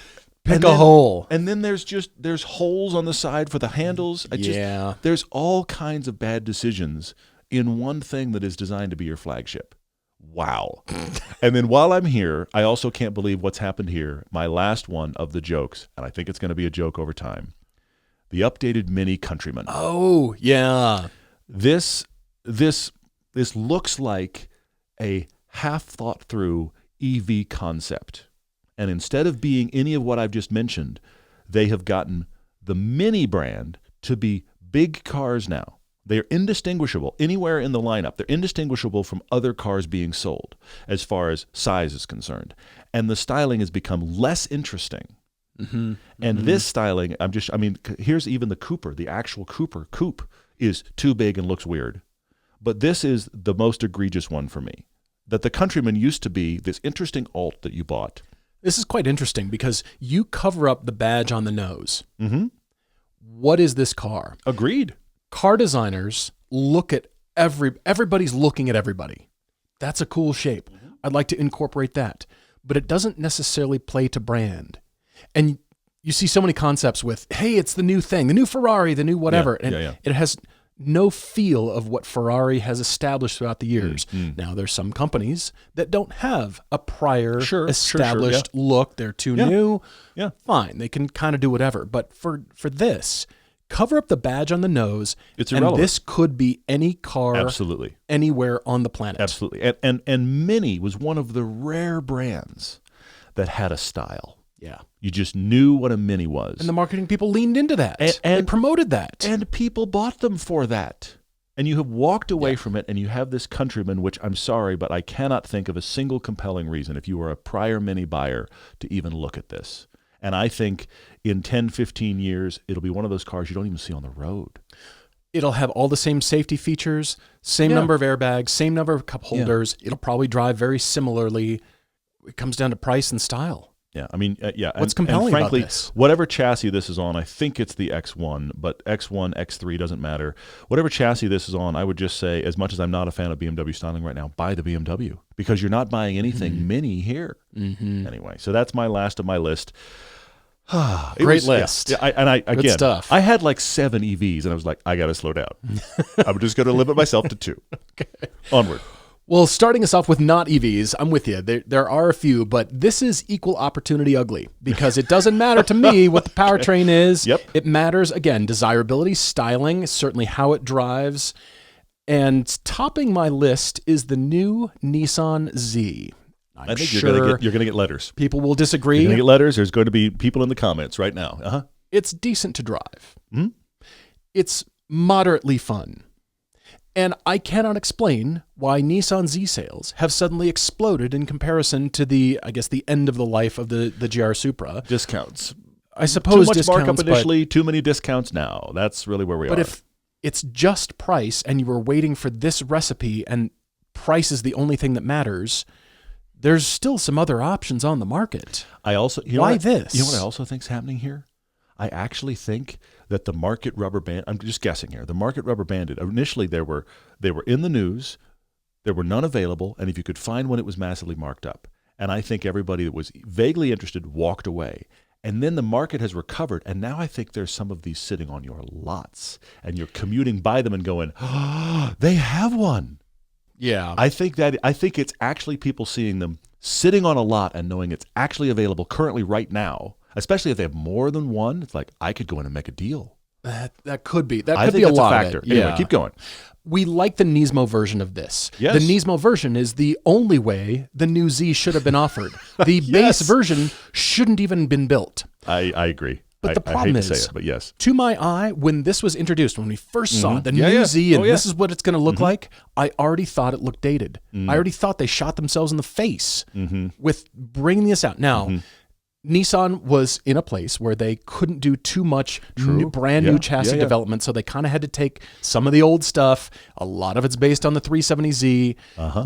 Pick a hole. And then there's holes on the side for the handles. There's all kinds of bad decisions in one thing that is designed to be your flagship. Wow. And then while I'm here, I also can't believe what's happened here. My last one of the jokes, and I think it's going to be a joke over time. The updated Mini Countryman. Oh, yeah. This looks like a half-thought-through EV concept. And instead of being any of what I've just mentioned, they have gotten the Mini brand to be big cars now. They're indistinguishable anywhere in the lineup. They're indistinguishable from other cars being sold as far as size is concerned. And the styling has become less interesting. And this styling, here's even the Cooper, the actual Cooper coupe is too big and looks weird. But this is the most egregious one for me. That the Countryman used to be this interesting alt that you bought. This is quite interesting because you cover up the badge on the nose. What is this car? Agreed. Car designers look at everybody's looking at everybody. That's a cool shape. I'd like to incorporate that. But it doesn't necessarily play to brand. And you see so many concepts with, hey, it's the new thing, the new Ferrari, the new whatever. It has no feel of what Ferrari has established throughout the years. Now, there's some companies that don't have a prior established look. They're too new. Fine. They can kind of do whatever. But for this, cover up the badge on the nose. It's irrelevant. And this could be any car anywhere on the planet. Absolutely. And Mini was one of the rare brands that had a style. Yeah. You just knew what a Mini was. And the marketing people leaned into that. And promoted that. And people bought them for that. And you have walked away from it, and you have this Countryman, which I'm sorry, but I cannot think of a single compelling reason if you were a prior Mini buyer to even look at this. And I think in 10, 15 years, it'll be one of those cars you don't even see on the road. It'll have all the same safety features, same number of airbags, same number of cup holders. It'll probably drive very similarly. It comes down to price and style. Yeah, I mean, What's compelling frankly, about this? Whatever chassis this is on, I think it's the X1, but X1, X3 doesn't matter. Whatever chassis this is on, I would just say, as much as I'm not a fan of BMW styling right now, buy the BMW because you're not buying anything mini here. Anyway, so that's my last of my list. Great list. Again, good stuff. I had like 7 EVs, and I was like, I got to slow down. I'm just going to limit myself to 2. Okay. Onward. Well, starting us off with not EVs, I'm with you. There are a few, but this is equal opportunity ugly because it doesn't matter to me what the powertrain is. Yep. It matters, again, desirability, styling, certainly how it drives. And topping my list is the new Nissan Z. I think you're going to get letters. People will disagree. You're going to get letters. There's going to be people in the comments right now. It's decent to drive. It's moderately fun. And I cannot explain why Nissan Z sales have suddenly exploded in comparison to the end of the life of the GR Supra. Discounts. I suppose too much discounts, markup initially, too many discounts now. That's really where we are. But if it's just price and you were waiting for this recipe and price is the only thing that matters, there's still some other options on the market. Why this? You know what I also think is happening here? I actually think that the market rubber band, I'm just guessing here, the market rubber banded. Initially, they were in the news, there were none available, and if you could find one, it was massively marked up. And I think everybody that was vaguely interested walked away. And then the market has recovered, and now I think there's some of these sitting on your lots, and you're commuting by them and going, oh, they have one. Yeah. I think it's actually people seeing them sitting on a lot and knowing it's actually available currently right now. Especially if they have more than one, it's like, I could go in and make a deal. That could be. That I could think be a that's lot a factor. of it. Anyway, keep going. We like the Nismo version of this. Yes. The Nismo version is the only way the new Z should have been offered. The base version shouldn't even been built. I agree. But the problem I hate to say it, but yes. To my eye, when this was introduced, when we first saw the new Z and this is what it's going to look like, I already thought it looked dated. I already thought they shot themselves in the face with bringing this out. Now, Nissan was in a place where they couldn't do too much brand new chassis development, so they kind of had to take some of the old stuff. A lot of it's based on the 370Z.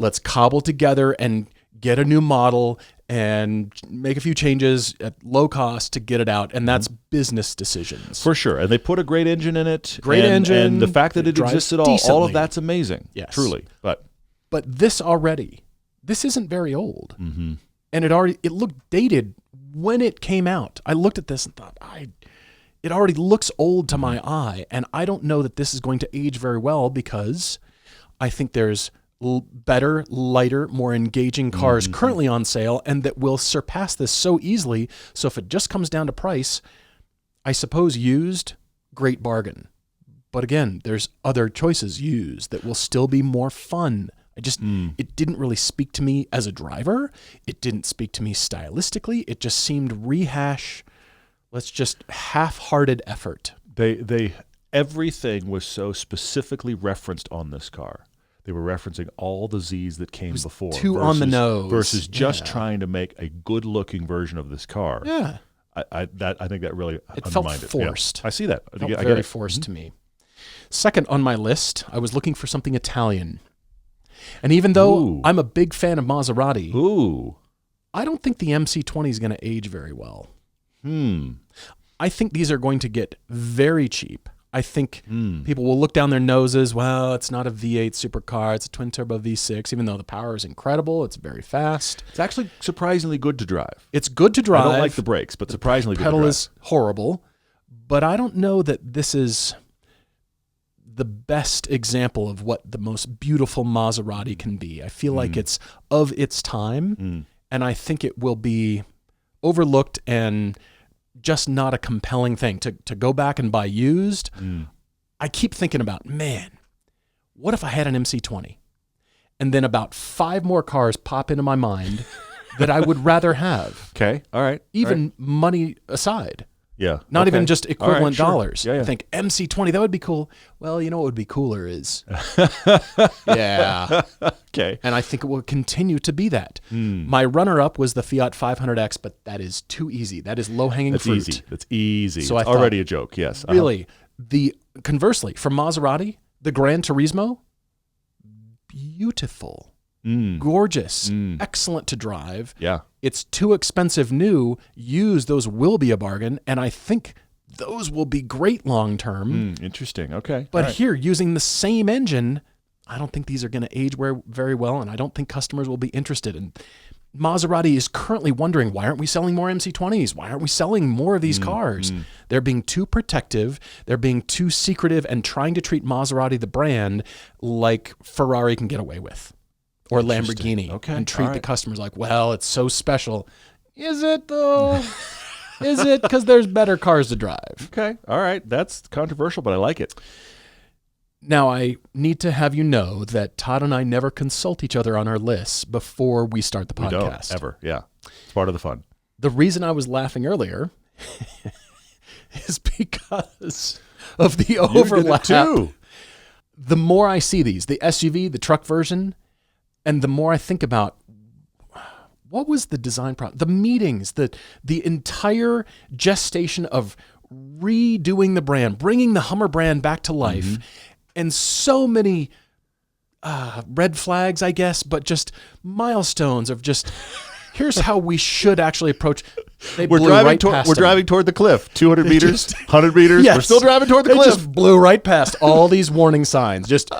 Let's cobble together and get a new model and make a few changes at low cost to get it out, and that's business decisions. For sure. And they put a great engine in it. Great engine. And the fact that it exists at all of that's amazing. Yes. Truly. But this isn't very old. And it looked dated when it came out. I looked at this and thought, it already looks old to my eye, and I don't know that this is going to age very well because I think there's better, lighter, more engaging cars currently on sale and that will surpass this so easily. So if it just comes down to price, I suppose used, great bargain. But again, there's other choices used that will still be more fun. It didn't really speak to me as a driver. It didn't speak to me stylistically. It just seemed let's just half-hearted effort. Everything was so specifically referenced on this car. They were referencing all the Zs that came before. Too on the nose. Versus just trying to make a good-looking version of this car. Yeah. I think that really it felt forced. Yeah. I see that. It felt very forced to me. Second on my list, I was looking for something Italian. And even though I'm a big fan of Maserati, I don't think the MC20 is going to age very well. I think these are going to get very cheap. I think people will look down their noses. Well, it's not a V8 supercar. It's a twin-turbo V6, even though the power is incredible. It's very fast. It's actually surprisingly good to drive. It's good to drive. I don't like the brakes, but surprisingly good to drive. The pedal is horrible, but I don't know that this is the best example of what the most beautiful Maserati can be. I feel like it's of its time, and I think it will be overlooked and just not a compelling thing. To go back and buy used, I keep thinking about, man, what if I had an MC20? And then about 5 more cars pop into my mind that I would rather have. Okay, all right. Even money aside. Yeah. Not even just equivalent dollars. Yeah, yeah. I think MC20, that would be cool. Well, you know what would be cooler is. Yeah. Okay. And I think it will continue to be that. My runner-up was the Fiat 500X, but that is too easy. That is low-hanging fruit. That's easy. So it's already a joke, yes. Really, conversely, for Maserati, the Gran Turismo, beautiful. Gorgeous, excellent to drive. Yeah. It's too expensive new. Used, those will be a bargain. And I think those will be great long term. Interesting. Okay. But here, using the same engine, I don't think these are going to age very well. And I don't think customers will be interested. And Maserati is currently wondering, why aren't we selling more MC20s? Why aren't we selling more of these cars? They're being too protective. They're being too secretive and trying to treat Maserati, the brand, like Ferrari can get away with. Or Lamborghini, and treat the customers like, well, it's so special. Is it, though? Is it? Because there's better cars to drive. Okay, all right. That's controversial, but I like it. Now, I need to have you know that Todd and I never consult each other on our lists before we start the podcast. We don't, ever, yeah. It's part of the fun. The reason I was laughing earlier is because of the overlap. You did it too. The more I see these, the SUV, the truck version, and the more I think about what was the design problem, the meetings, the entire gestation of redoing the brand, bringing the Hummer brand back to life, and so many red flags, I guess, but just milestones of just here's how we should actually approach. We're driving toward the cliff. 200 meters, 100 meters. Yes. We're still driving toward the cliff. Just blew right past all these warning signs. Just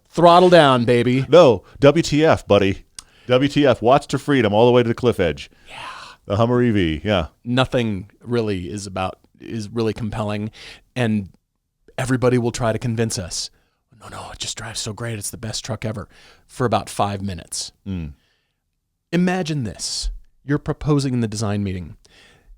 throttle down, baby. No, WTF, buddy. WTF, watch to freedom all the way to the cliff edge. Yeah. The Hummer EV, yeah. Nothing really is really compelling, and everybody will try to convince us, no, it just drives so great. It's the best truck ever for about 5 minutes. Imagine this. You're proposing in the design meeting.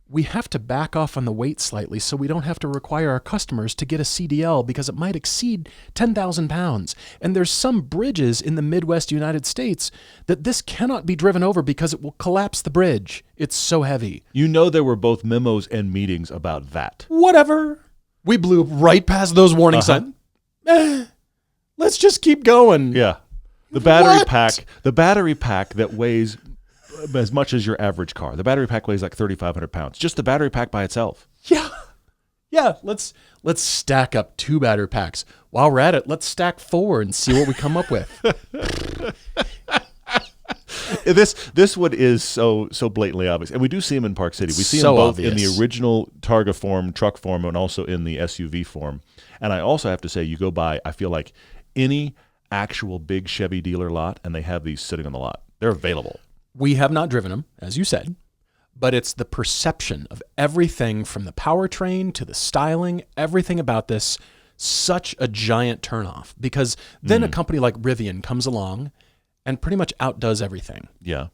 We have to back off on the weight slightly so we don't have to require our customers to get a CDL because it might exceed 10,000 pounds. And there's some bridges in the Midwest United States that this cannot be driven over because it will collapse the bridge. It's so heavy. You know there were both memos and meetings about that. Whatever. We blew right past those warning signs. Let's just keep going. Yeah. The battery pack that weighs as much as your average car. The battery pack weighs like 3,500 pounds. Just the battery pack by itself. Yeah. Let's stack up 2 battery packs. While we're at it, let's stack 4 and see what we come up with. This one is so blatantly obvious, and we do see them in Park City. We see them both in the original Targa form, truck form, and also in the SUV form. And I also have to say, you go by, I feel like any actual big Chevy dealer lot, and they have these sitting on the lot. They're available. We have not driven them, as you said, but it's the perception of everything from the powertrain to the styling, everything about this, such a giant turnoff. Because then a company like Rivian comes along and pretty much outdoes everything. Yeah.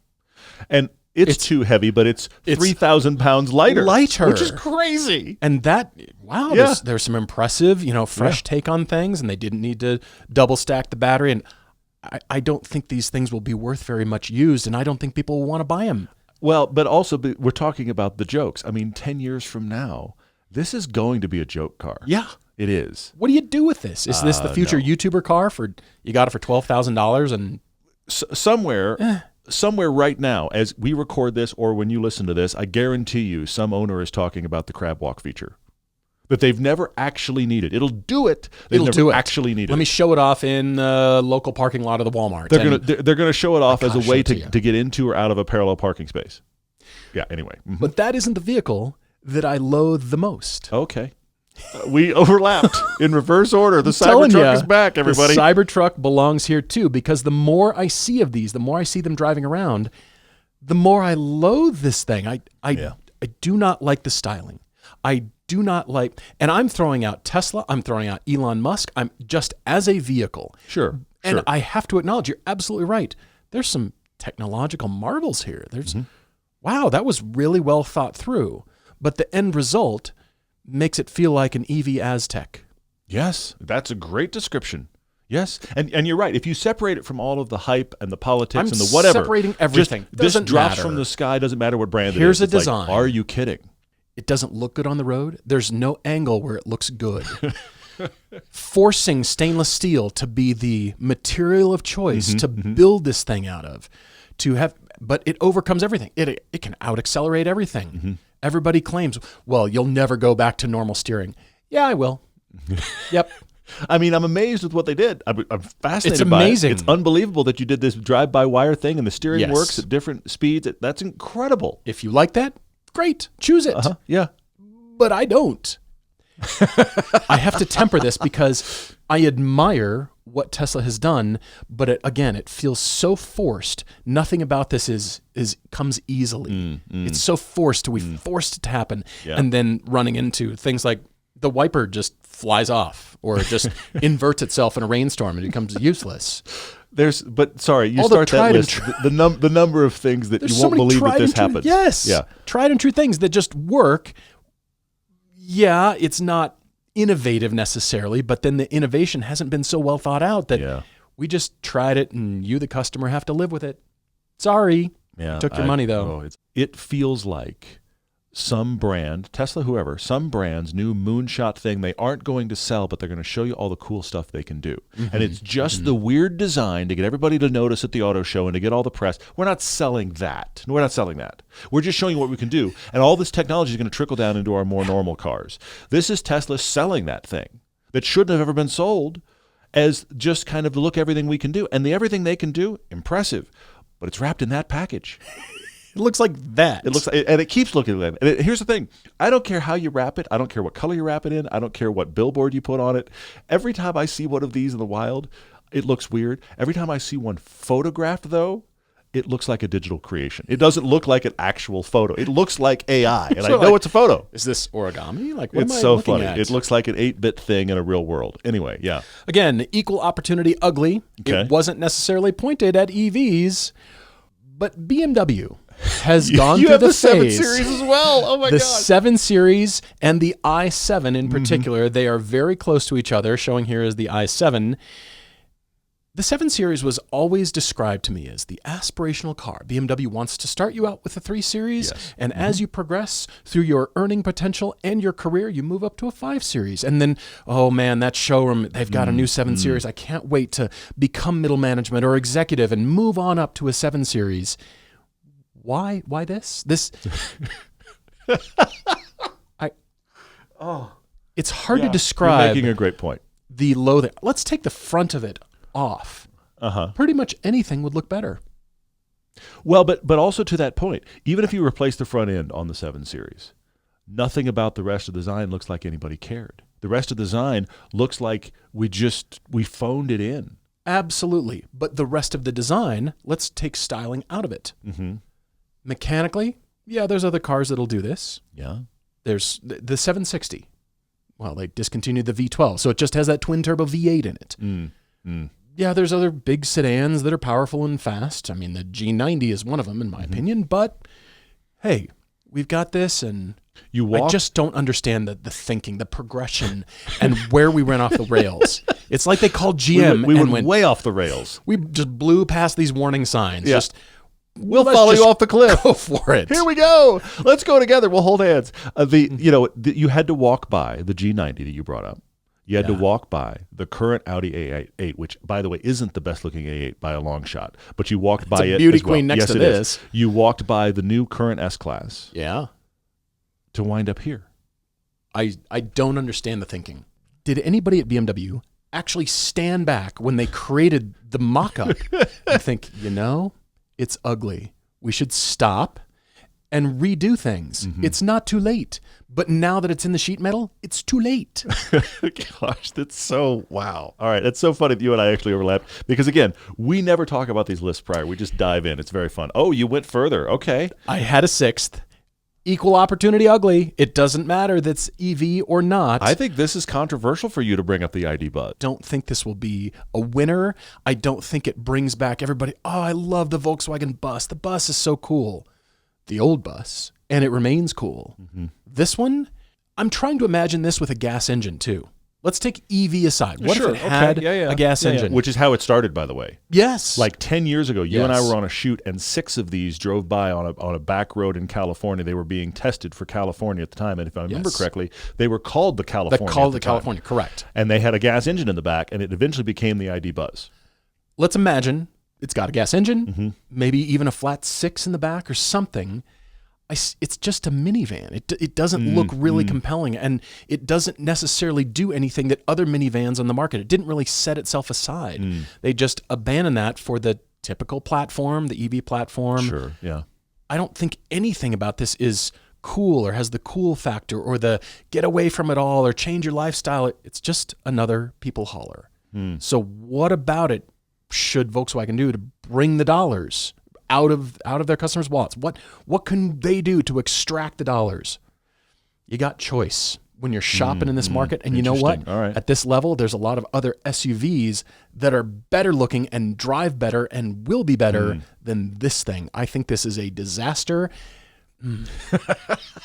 And it's too heavy, but it's 3,000 pounds lighter. Which is crazy. And that, there's some impressive, fresh take on things, and they didn't need to double stack the battery. And I don't think these things will be worth very much used, and I don't think people will want to buy them. Well, but also we're talking about the jokes. I mean, 10 years from now, this is going to be a joke car. Yeah. It is. What do you do with this? Is this the future YouTuber car you got it for $12,000 and somewhere right now, as we record this or when you listen to this, I guarantee you some owner is talking about the crab walk feature that they've never actually needed. It'll do it. They've never actually needed it. Let me show it off in the local parking lot of the Walmart. They're gonna show it off as a way to get into or out of a parallel parking space. Yeah, anyway. But that isn't the vehicle that I loathe the most. Okay. We overlapped in reverse order. The Cybertruck is back, everybody. The Cybertruck belongs here too, because the more I see of these, the more I see them driving around, the more I loathe this thing. I do not like the styling. I do not like, and I'm throwing out Tesla. I'm throwing out Elon Musk. I'm just as a vehicle. Sure. And I have to acknowledge, you're absolutely right. There's some technological marvels here. Wow, that was really well thought through. But the end result makes it feel like an EV Aztec. Yes, that's a great description. Yes, and you're right. If you separate it from all of the hype and the politics and the whatever. Separating everything. This drops from the sky, doesn't matter what brand it is. Here's a design. Like, are you kidding? it doesn't look good on the road. There's no angle where it looks good. Forcing stainless steel to be the material of choice to build this thing out of, but it overcomes everything. It can out-accelerate everything. Everybody claims, well, you'll never go back to normal steering. Yeah, I will. Yep. I mean, I'm amazed with what they did. I'm fascinated It's amazing. by it. It's unbelievable that you did this drive-by-wire thing and the steering works at different speeds. That's incredible. If you like that, great. Choose it. Yeah. But I don't. I have to temper this because I admire what Tesla has done, but it feels so forced. Nothing about this comes easily. It's so forced. We forced it to happen, and then running into things like the wiper just flies off, or it just inverts itself in a rainstorm and becomes useless. You start that list. The number of things that you won't believe that this happens. Yes, tried and true things that just work. Yeah, it's not innovative necessarily, but then the innovation hasn't been so well thought out that we just tried it, and you, the customer, have to live with it. Sorry, took your money though. It feels like some brand, Tesla, whoever, some brand's new moonshot thing they aren't going to sell, but they're going to show you all the cool stuff they can do. And it's just the weird design to get everybody to notice at the auto show and to get all the press. We're not selling that. We're not selling that. We're just showing you what we can do. And all this technology is going to trickle down into our more normal cars. This is Tesla selling that thing that shouldn't have ever been sold as just kind of look everything we can do. And the everything they can do, impressive. But it's wrapped in that package. It looks like that. And it keeps looking like that. And here's the thing. I don't care how you wrap it. I don't care what color you wrap it in. I don't care what billboard you put on it. Every time I see one of these in the wild, it looks weird. Every time I see one photographed, though, it looks like a digital creation. It doesn't look like an actual photo. It looks like AI, and so I know it's a photo. Is this origami? What it's am I so looking funny. at? It looks like an 8-bit thing in a real world. Anyway, yeah. Again, equal opportunity ugly. Okay. It wasn't necessarily pointed at EVs, but BMW has gone through the phase. You have the 7 Series as well. Oh, my God. The 7 Series and the i7 in particular, they are very close to each other. Showing here is the i7. The 7 Series was always described to me as the aspirational car. BMW wants to start you out with the 3 Series, and as you progress through your earning potential and your career, you move up to a 5 Series. And then, oh man, that showroom, they've got a new 7 Series. I can't wait to become middle management or executive and move on up to a 7 Series. Why this? It's hard to describe. You're making a great point. The low there. Let's take the front of it off. Pretty much anything would look better. Well, but also to that point, even if you replace the front end on the 7 Series, nothing about the rest of the design looks like anybody cared. The rest of the design looks like we phoned it in. Absolutely. But the rest of the design, let's take styling out of it. Mechanically, there's other cars that'll do this. Yeah. There's the 760. Well, they discontinued the V12, so it just has that twin-turbo V8 in it. Yeah, there's other big sedans that are powerful and fast. I mean, the G90 is one of them, in my opinion. But, hey, we've got this, and I just don't understand the thinking, the progression, and where we went off the rails. It's like they called GM we went way off the rails. We just blew past these warning signs. Yeah. We'll follow you off the cliff. Go for it. Here we go. Let's go together. We'll hold hands. You had to walk by the G90 that you brought up. You had to walk by the current Audi A8, which, by the way, isn't the best-looking A8 by a long shot. But you walked by it. It's a beauty as well. queen next to this. You walked by the new current S-Class. Yeah. To wind up here. I don't understand the thinking. Did anybody at BMW actually stand back when they created the mock-up and think, it's ugly. We should stop and redo things. It's not too late. But now that it's in the sheet metal, it's too late. Gosh, that's so, wow. All right, it's so funny that you and I actually overlap. Because, again, we never talk about these lists prior. We just dive in. It's very fun. Oh, you went further. Okay. I had a 6th. Equal opportunity ugly. It doesn't matter that's EV or not. I think this is controversial for you to bring up the ID Buzz. Don't think this will be a winner. I don't think it brings back everybody. Oh, I love the Volkswagen bus. The bus is so cool. The old bus. And it remains cool. This one, I'm trying to imagine this with a gas engine too. Let's take EV aside. What if it had a gas engine? Which is how it started, by the way. Yes. Like 10 years ago, you and I were on a shoot, and 6 of these drove by on a back road in California. They were being tested for California at the time, and if I remember correctly, they were called the California. Correct. And they had a gas engine in the back, and it eventually became the ID Buzz. Let's imagine it's got a gas engine, maybe even a flat 6 in the back or something. It's just a minivan. It doesn't look really compelling, and it doesn't necessarily do anything that other minivans on the market. It didn't really set itself aside. They just abandoned that for the typical platform, the EV platform. Sure, yeah. I don't think anything about this is cool or has the cool factor or the get away from it all or change your lifestyle. It's just another people hauler. So what about it should Volkswagen do to bring the dollars out of their customers' wallets? What can they do to extract the dollars? You got choice when you're shopping in this market. And you know what? All right. At this level, there's a lot of other SUVs that are better looking and drive better and will be better than this thing. I think this is a disaster.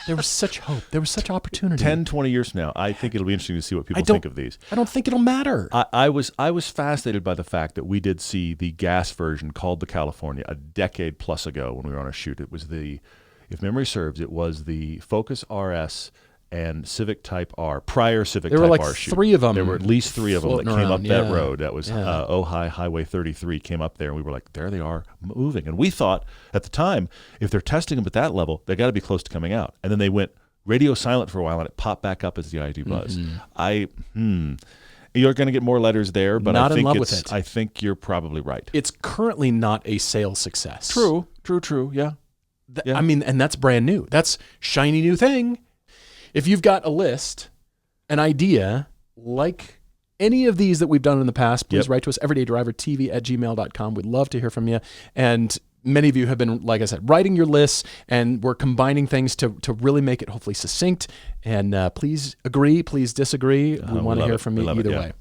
There was such hope. There was such opportunity. 10, 20 years from now, I think it'll be interesting to see what people think of these. I don't think it'll matter. I was fascinated by the fact that we did see the gas version called the California a decade plus ago when we were on a shoot. It was if memory serves, it was the Focus RS and Civic Type R, prior Civic Type R shoot. There were like 3 of them. There were at least 3 of them that came up that road. That was Yeah. Ojai Highway 33 came up there, and we were like, there they are, moving. And we thought at the time, if they're testing them at that level, they got to be close to coming out. And then they went radio silent for a while, and it popped back up as the ID Buzz. You're going to get more letters there, but Not in love with it. I think you're probably right. It's currently not a sales success. True, yeah. I mean, and that's brand new. That's shiny new thing. If you've got a list, an idea, like any of these that we've done in the past, please write to us, everydaydrivertv@gmail.com. We'd love to hear from you. And many of you have been, like I said, writing your lists, and we're combining things to really make it hopefully succinct. And please agree, please disagree. We want to hear from you either way.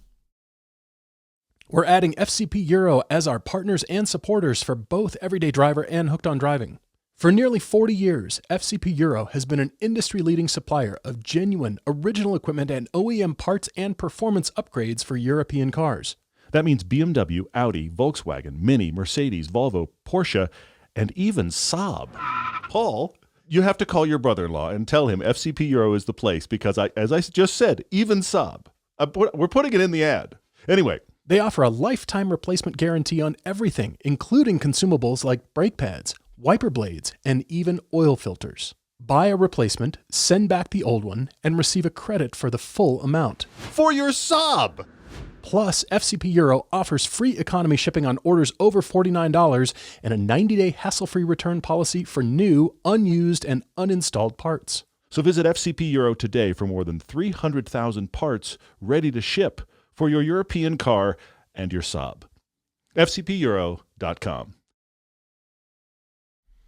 We're adding FCP Euro as our partners and supporters for both Everyday Driver and Hooked on Driving. For nearly 40 years, FCP Euro has been an industry-leading supplier of genuine, original equipment and OEM parts and performance upgrades for European cars. That means BMW, Audi, Volkswagen, Mini, Mercedes, Volvo, Porsche, and even Saab. Paul, you have to call your brother-in-law and tell him FCP Euro is the place because, as I just said, even Saab. We're putting it in the ad. Anyway. They offer a lifetime replacement guarantee on everything, including consumables like brake pads, wiper blades, and even oil filters. Buy a replacement, send back the old one, and receive a credit for the full amount. For your Saab! Plus, FCP Euro offers free economy shipping on orders over $49 and a 90-day hassle-free return policy for new, unused, and uninstalled parts. So visit FCP Euro today for more than 300,000 parts ready to ship for your European car and your Saab. FCPEuro.com.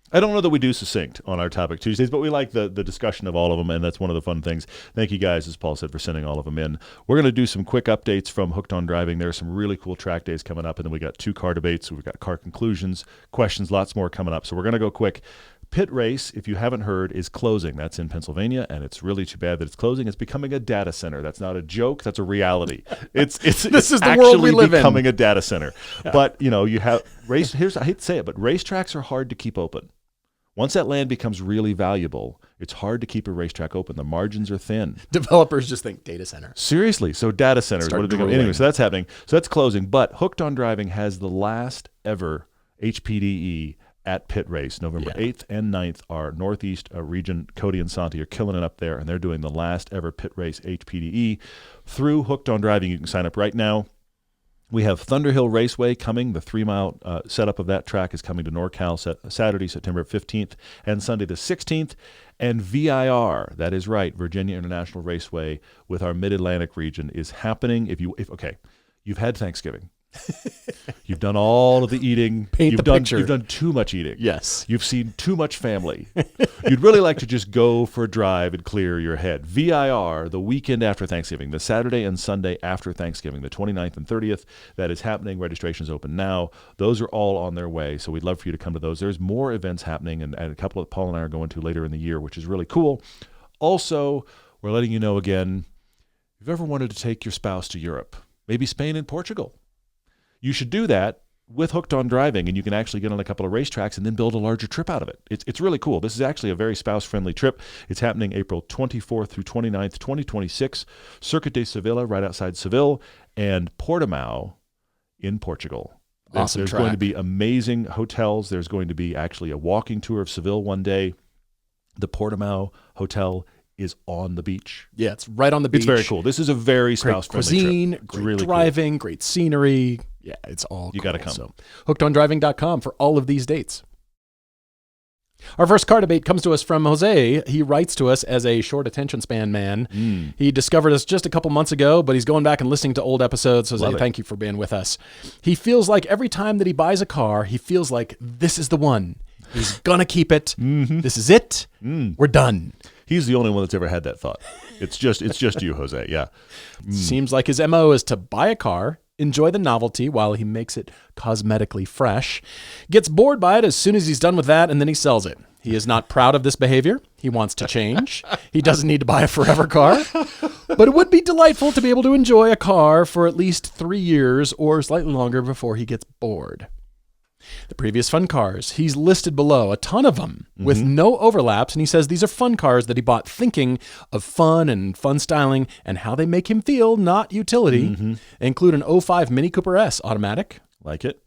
I don't know that we do succinct on our Topic Tuesdays, but we like the discussion of all of them, and that's one of the fun things. Thank you guys, as Paul said, for sending all of them in. We're going to do some quick updates from Hooked on Driving. There are some really cool track days coming up, and then we got 2 car debates. We've got car conclusions, questions, lots more coming up. So we're going to go quick. Pit Race, if you haven't heard, is closing. That's in Pennsylvania, and it's really too bad that it's closing. It's becoming a data center. That's not a joke. That's a reality. This is the world we live in. Becoming a data center. Yeah. But, you have race. I hate to say it, but racetracks are hard to keep open. Once that land becomes really valuable, it's hard to keep a racetrack open. The margins are thin. Developers just think data center. Seriously. So data centers. Anyway, so that's happening. So that's closing. But Hooked on Driving has the last ever HPDE at Pit Race. November 8th and 9th, our Northeast region, Cody and Santi, are killing it up there, and they're doing the last ever Pit Race HPDE through Hooked on Driving. You can sign up right now. We have Thunderhill Raceway coming. The 3-mile setup of that track is coming to NorCal Saturday, September 15th, and Sunday the 16th. And VIR, that is right, Virginia International Raceway with our Mid-Atlantic region is happening. You've had Thanksgiving. You've done all of the eating. You've done too much eating. Yes. You've seen too much family. You'd really like to just go for a drive and clear your head. VIR, the weekend after Thanksgiving, the Saturday and Sunday after Thanksgiving, the 29th and 30th, that is happening. Registration is open now. Those are all on their way, so we'd love for you to come to those. There's more events happening, and a couple that Paul and I are going to later in the year, which is really cool. Also, we're letting you know again, If you've ever wanted to take your spouse to Europe, maybe Spain and Portugal, you should do that with Hooked on Driving, and you can actually get on a couple of racetracks and then build a larger trip out of it. It's really cool. This is actually a very spouse-friendly trip. It's happening April 24th through 29th, 2026, Circuit de Sevilla, right outside Seville, and Portimao in Portugal. Awesome There's track. going to be amazing hotels. There's going to be actually a walking tour of Seville one day. The Portimao Hotel is on the beach. Yeah, it's right on the beach. It's very cool. This is a very spouse-friendly trip. Cuisine, It's great really driving, cool. great scenery. Yeah, it's all You cool. got to come. So, hookedondriving.com for all of these dates. Our first car debate comes to us from Jose. He writes to us as a short attention span man. He discovered us just a couple months ago, but he's going back and listening to old episodes. Jose, thank you for being with us. He feels like every time that he buys a car, he feels like this is the one. He's going to keep it. This is it. We're done. He's the only one that's ever had that thought. It's just you, Jose. Yeah. Seems like his MO is to buy a car, enjoy the novelty while he makes it cosmetically fresh, gets bored by it as soon as he's done with that, and then he sells it. He is not proud of this behavior. He wants to change. He doesn't need to buy a forever car, but it would be delightful to be able to enjoy a car for at least 3 years or slightly longer before he gets bored. The previous fun cars, he's listed below, a ton of them with no overlaps, and he says these are fun cars that he bought thinking of fun and fun styling and how they make him feel, not utility. They include an 05 Mini Cooper S automatic. Like it.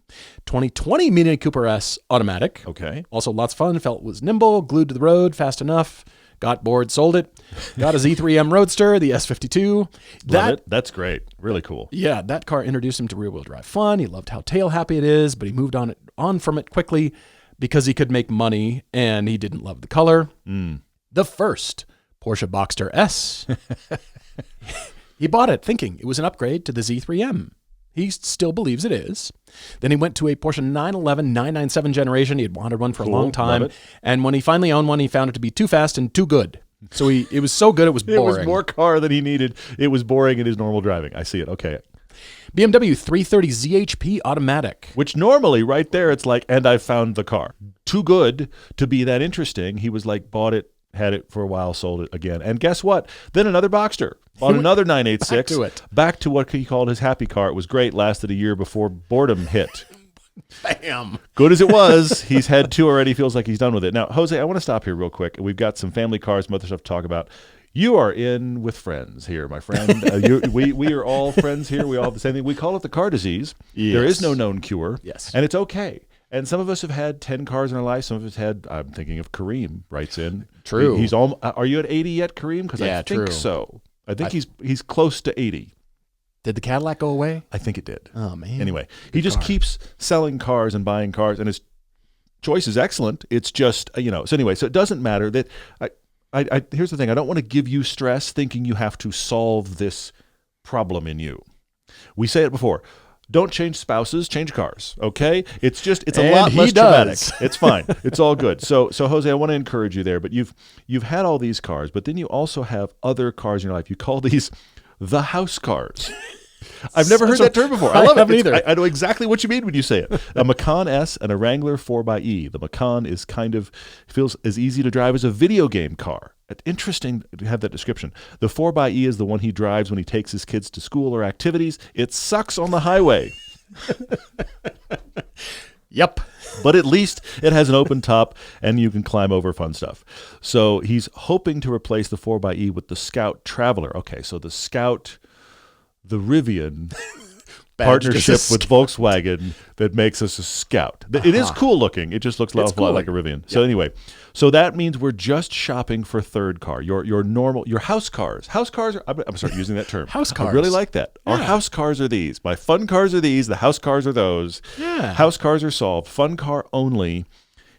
2020 Mini Cooper S automatic. Okay. Also lots of fun, felt it was nimble, glued to the road, fast enough. Got bored, sold it. Got a Z3M Roadster, the S52. Love it. That's great. Really cool. Yeah, that car introduced him to rear-wheel drive fun. He loved how tail-happy it is, but he moved on from it quickly because he could make money, and he didn't love the color. The first Porsche Boxster S. He bought it thinking it was an upgrade to the Z3M. He still believes it is. Then he went to a Porsche 911 997 generation. He had wanted one for a long time. And when he finally owned one, he found it to be too fast and too good. So it was so good, it was boring. It was more car than he needed. It was boring in his normal driving. I see it. Okay. BMW 330 ZHP automatic. Which normally right there, it's like, and I found the car. Too good to be that interesting. He was like, bought it, had it for a while, sold it again. And guess what? Then another Boxster. Bought another 986. Back to what he called his happy car. It was great. Lasted a year before boredom hit. Bam. Good as it was, he's had two already. Feels like he's done with it. Now, Jose, I want to stop here real quick. We've got some family cars, some other stuff to talk about. You are in with friends here, my friend. We are all friends here. We all have the same thing. We call it the car disease. Yes. There is no known cure. Yes. And it's okay. And some of us have had 10 cars in our life. Some of us had, I'm thinking of Kareem writes in. True. He's all. Are you at 80 yet, Kareem? Because yeah, I think true. so. I think he's close to 80. Did the Cadillac go away? I think it did. Oh, man. Anyway, he just keeps selling cars and buying cars, and his choice is excellent. It's just, so anyway, so it doesn't matter that here's the thing. I don't want to give you stress thinking you have to solve this problem in you. We say it before. Don't change spouses, change cars. Okay? It's a lot less traumatic. It's fine. It's all good. So Jose, I want to encourage you there, but you've had all these cars, but then you also have other cars in your life. You call these the house cars. I've never heard that term before. I love it. Either. I know exactly what you mean when you say it. A Macan S and a Wrangler 4xe. The Macan is feels as easy to drive as a video game car. It's interesting to have that description. The 4xe is the one he drives when he takes his kids to school or activities. It sucks on the highway. Yep. But at least it has an open top and you can climb over fun stuff. So he's hoping to replace the 4xe with the Scout Traveler. Okay, so the Scout, the Rivian partnership with Volkswagen that makes us a Scout. It is cool looking. It just looks a lot like a Rivian. So anyway, so that means we're just shopping for third car. Your normal, your house cars. House cars are, I'm sorry, using that term. House cars. I really like that. Yeah. Our house cars are these. My fun cars are these. The house cars are those. Yeah. House cars are solved. Fun car only.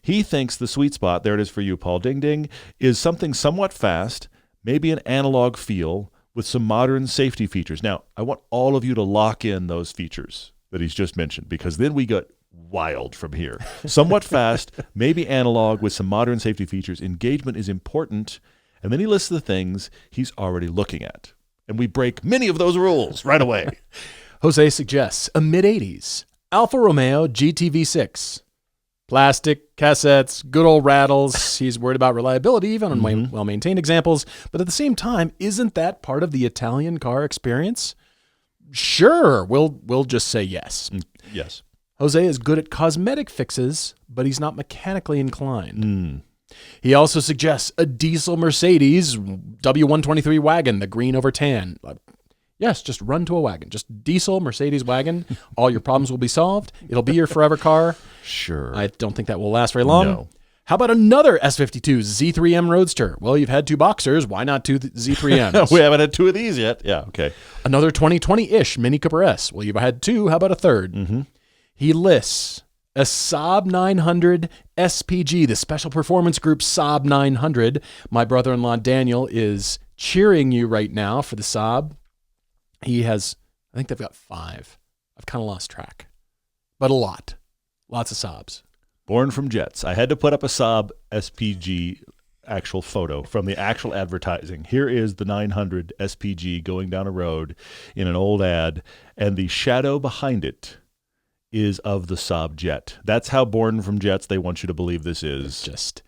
He thinks the sweet spot, there it is for you, Paul, ding ding, is something somewhat fast, maybe an analog feel, with some modern safety features. Now, I want all of you to lock in those features that he's just mentioned, because then we get wild from here. Somewhat fast, maybe analog with some modern safety features. Engagement is important. And then he lists the things he's already looking at. And we break many of those rules right away. Jose suggests a mid-80s Alfa Romeo GT V6. Plastic, cassettes, good old rattles. He's worried about reliability, even on well-maintained examples. But at the same time, isn't that part of the Italian car experience? Sure, we'll just say yes. Yes. Jose is good at cosmetic fixes, but he's not mechanically inclined. He also suggests a diesel Mercedes W123 wagon, the green over tan. Yes, just run to a wagon. Just diesel Mercedes wagon. All your problems will be solved. It'll be your forever car. Sure. I don't think that will last very long. No. How about another S52 Z3M Roadster? Well, you've had 2 Boxers. Why not 2 Z3Ms? We haven't had 2 of these yet. Yeah, okay. Another 2020-ish Mini Cooper S. Well, you've had 2. How about a third? He lists a Saab 900 SPG, the Special Performance Group Saab 900. My brother-in-law Daniel is cheering you right now for the Saab. He has, I think they've got 5. I've kind of lost track, but a lot. Lots of Saabs. Born from Jets. I had to put up a Saab SPG actual photo from the actual advertising. Here is the 900 SPG going down a road in an old ad, and the shadow behind it is of the Saab jet. That's how Born from Jets they want you to believe this is. It's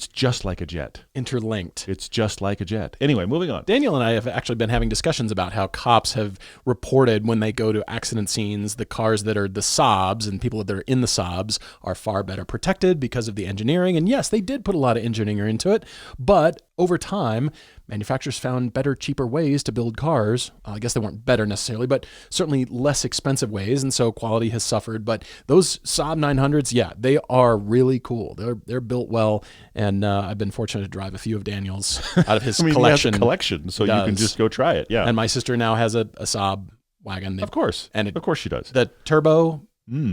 just like a jet. Interlinked. It's just like a jet. Anyway, moving on. Daniel and I have actually been having discussions about how cops have reported when they go to accident scenes, the cars that are the Saabs and people that are in the Saabs are far better protected because of the engineering. And yes, they did put a lot of engineering into it, but over time, manufacturers found better, cheaper ways to build cars. I guess they weren't better necessarily, but certainly less expensive ways, and so quality has suffered. But those Saab 900s, yeah, they are really cool. They're built well, and I've been fortunate to drive a few of Daniel's out of his collection. He has a collection, so you can just go try it. Yeah, and my sister now has a Saab wagon. Of course, of course she does. The turbo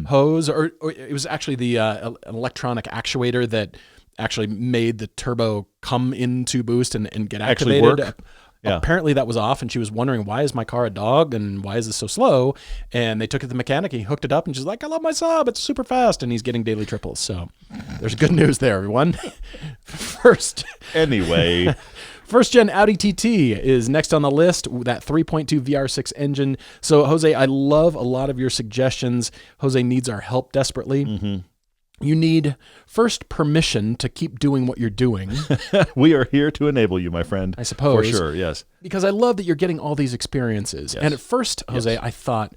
hose, or it was actually the an electronic actuator that actually made the turbo come into boost and get activated. Actually work. Yeah. Apparently that was off, and she was wondering, why is my car a dog and why is this so slow? And they took it to the mechanic, he hooked it up, and she's like, I love my Saab, it's super fast, and he's getting daily triples. So there's good news there, everyone. First gen Audi TT is next on the list, that 3.2 VR6 engine. So Jose, I love a lot of your suggestions. Jose needs our help desperately. You need, first, permission to keep doing what you're doing. We are here to enable you, my friend. I suppose. For sure, yes. Because I love that you're getting all these experiences. Yes. And at first, Jose, I thought,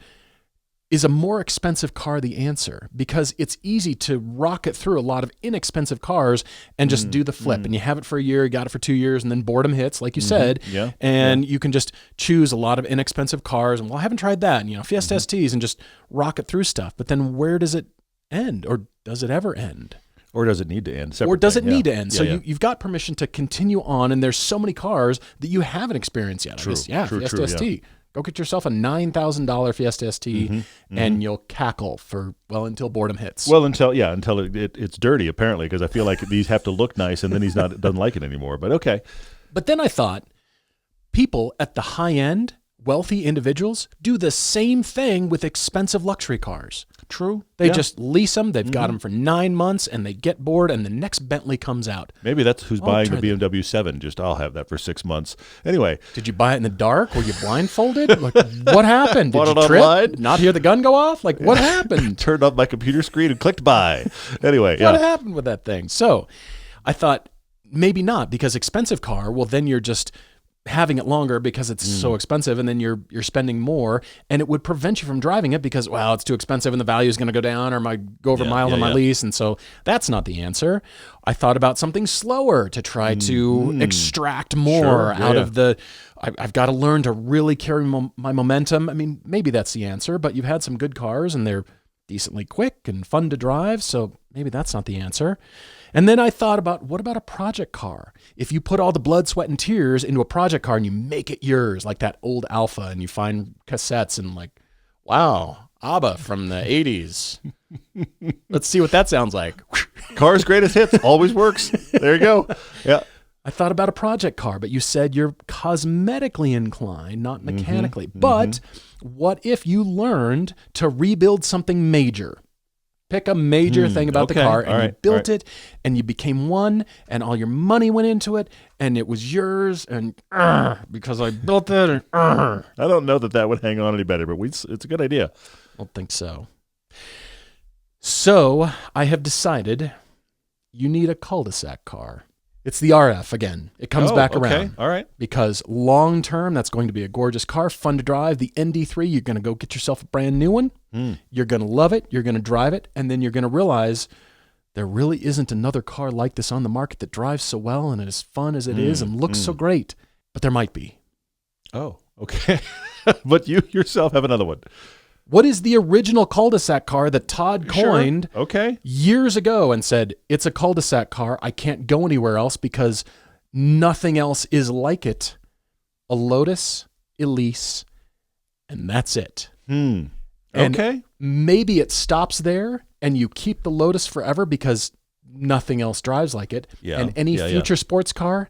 is a more expensive car the answer? Because it's easy to rocket through a lot of inexpensive cars and just do the flip. And you have it for a year, you got it for 2 years, and then boredom hits, like you said. Yeah. And you can just choose a lot of inexpensive cars. And, well, I haven't tried that. And, Fiesta STs, and just rocket through stuff. But then where does it end? Or does it ever end? Or does it need to end? Need to end? So you've got permission to continue on, and there's so many cars that you haven't experienced yet. True. Fiesta ST. Go get yourself a $9,000 Fiesta ST, and you'll cackle for, until boredom hits. Well, until it's dirty, apparently, because I feel like these have to look nice, and then he's doesn't like it anymore. But okay. But then I thought, people at the high end, wealthy individuals, do the same thing with expensive luxury cars. True. They just lease them. They've got them for 9 months, and they get bored, and the next Bentley comes out. Maybe that's who's buying the BMW 7. I'll have that for 6 months. Anyway. Did you buy it in the dark? Were you blindfolded? What happened? Did you trip? Online? Not hear the gun go off? What happened? Turned up my computer screen and clicked buy. Anyway. What happened with that thing? So I thought maybe not, because expensive car, then you're just having it longer because it's so expensive, and then you're spending more, and it would prevent you from driving it because, it's too expensive and the value is going to go down, or go over miles on my lease. And so that's not the answer. I thought about something slower to try to extract more out of the, I've got to learn to really carry my momentum. I mean, maybe that's the answer, but you've had some good cars and they're decently quick and fun to drive. So maybe that's not the answer. And then I thought about, what about a project car? If you put all the blood, sweat, and tears into a project car and you make it yours, like that old Alpha, and you find cassettes and wow, ABBA from the 80s. Let's see what that sounds like. Car's greatest hits always works. There you go. Yeah. I thought about a project car, but you said you're cosmetically inclined, not mechanically. But what if you learned to rebuild something major? Pick a major thing about the car, and you built it, and you became one, and all your money went into it, and it was yours, and because I built it, and I don't know that would hang on any better, but it's a good idea. I don't think so. So I have decided you need a cul-de-sac car. It's the RF again. It comes back around. All right. Because long term, that's going to be a gorgeous car, fun to drive. The ND3, you're going to go get yourself a brand new one. You're going to love it. You're going to drive it. And then you're going to realize there really isn't another car like this on the market that drives so well and is as fun as it is and looks so great. But there might be. Oh, okay. But you yourself have another one. What is the original cul-de-sac car that Todd coined years ago and said, it's a cul-de-sac car. I can't go anywhere else because nothing else is like it. A Lotus Elise, and that's it. Okay. And maybe it stops there and you keep the Lotus forever because nothing else drives like it. Yeah. And any future sports car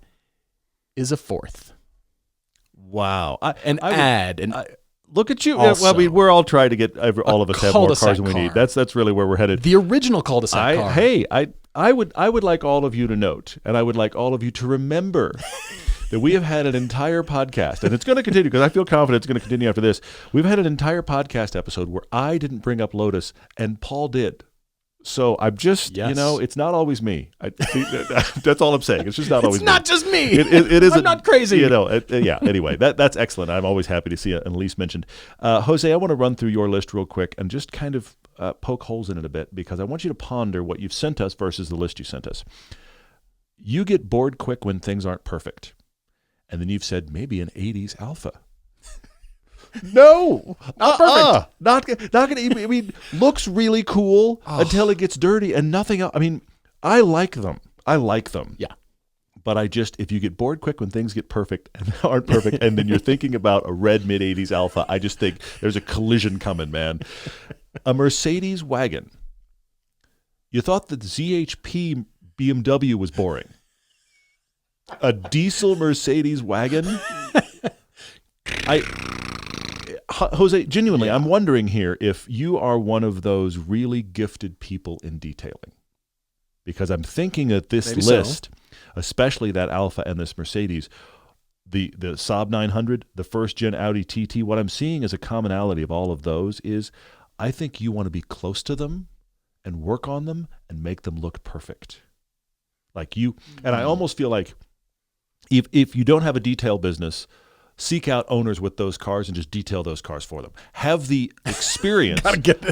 is a fourth. Wow. Look at you. Also, well, I mean, we're all trying to get all of us have more cars than we need. That's really where we're headed. The original cul-de-sac car. Hey, I would like all of you to note, and I would like all of you to remember that we have had an entire podcast, and it's going to continue because I feel confident it's going to continue after this. We've had an entire podcast episode where I didn't bring up Lotus, and Paul did. So I'm just, it's not always me. That's all I'm saying. It's just not always me. It's not just me. It is. I'm not crazy. Anyway, that's excellent. I'm always happy to see it and Elise mentioned. Jose, I want to run through your list real quick and just kind of poke holes in it a bit because I want you to ponder what you've sent us versus the list you sent us. You get bored quick when things aren't perfect. And then you've said maybe an 80s Alpha. No, not perfect. Not gonna. I mean, looks really cool until it gets dirty and nothing else. I mean, I like them. Yeah. But if you get bored quick when things get perfect and aren't perfect, and then you're thinking about a red mid-80s Alpha, I just think there's a collision coming, man. A Mercedes wagon. You thought the ZHP BMW was boring. A diesel Mercedes wagon. Jose, genuinely, I'm wondering here if you are one of those really gifted people in detailing. Because I'm thinking that this list, especially that Alpha and this Mercedes, the Saab 900, the first-gen Audi TT, what I'm seeing as a commonality of all of those is I think you want to be close to them and work on them and make them look perfect. Like you, and I almost feel like if you don't have a detail business, seek out owners with those cars and just detail those cars for them. Have the experience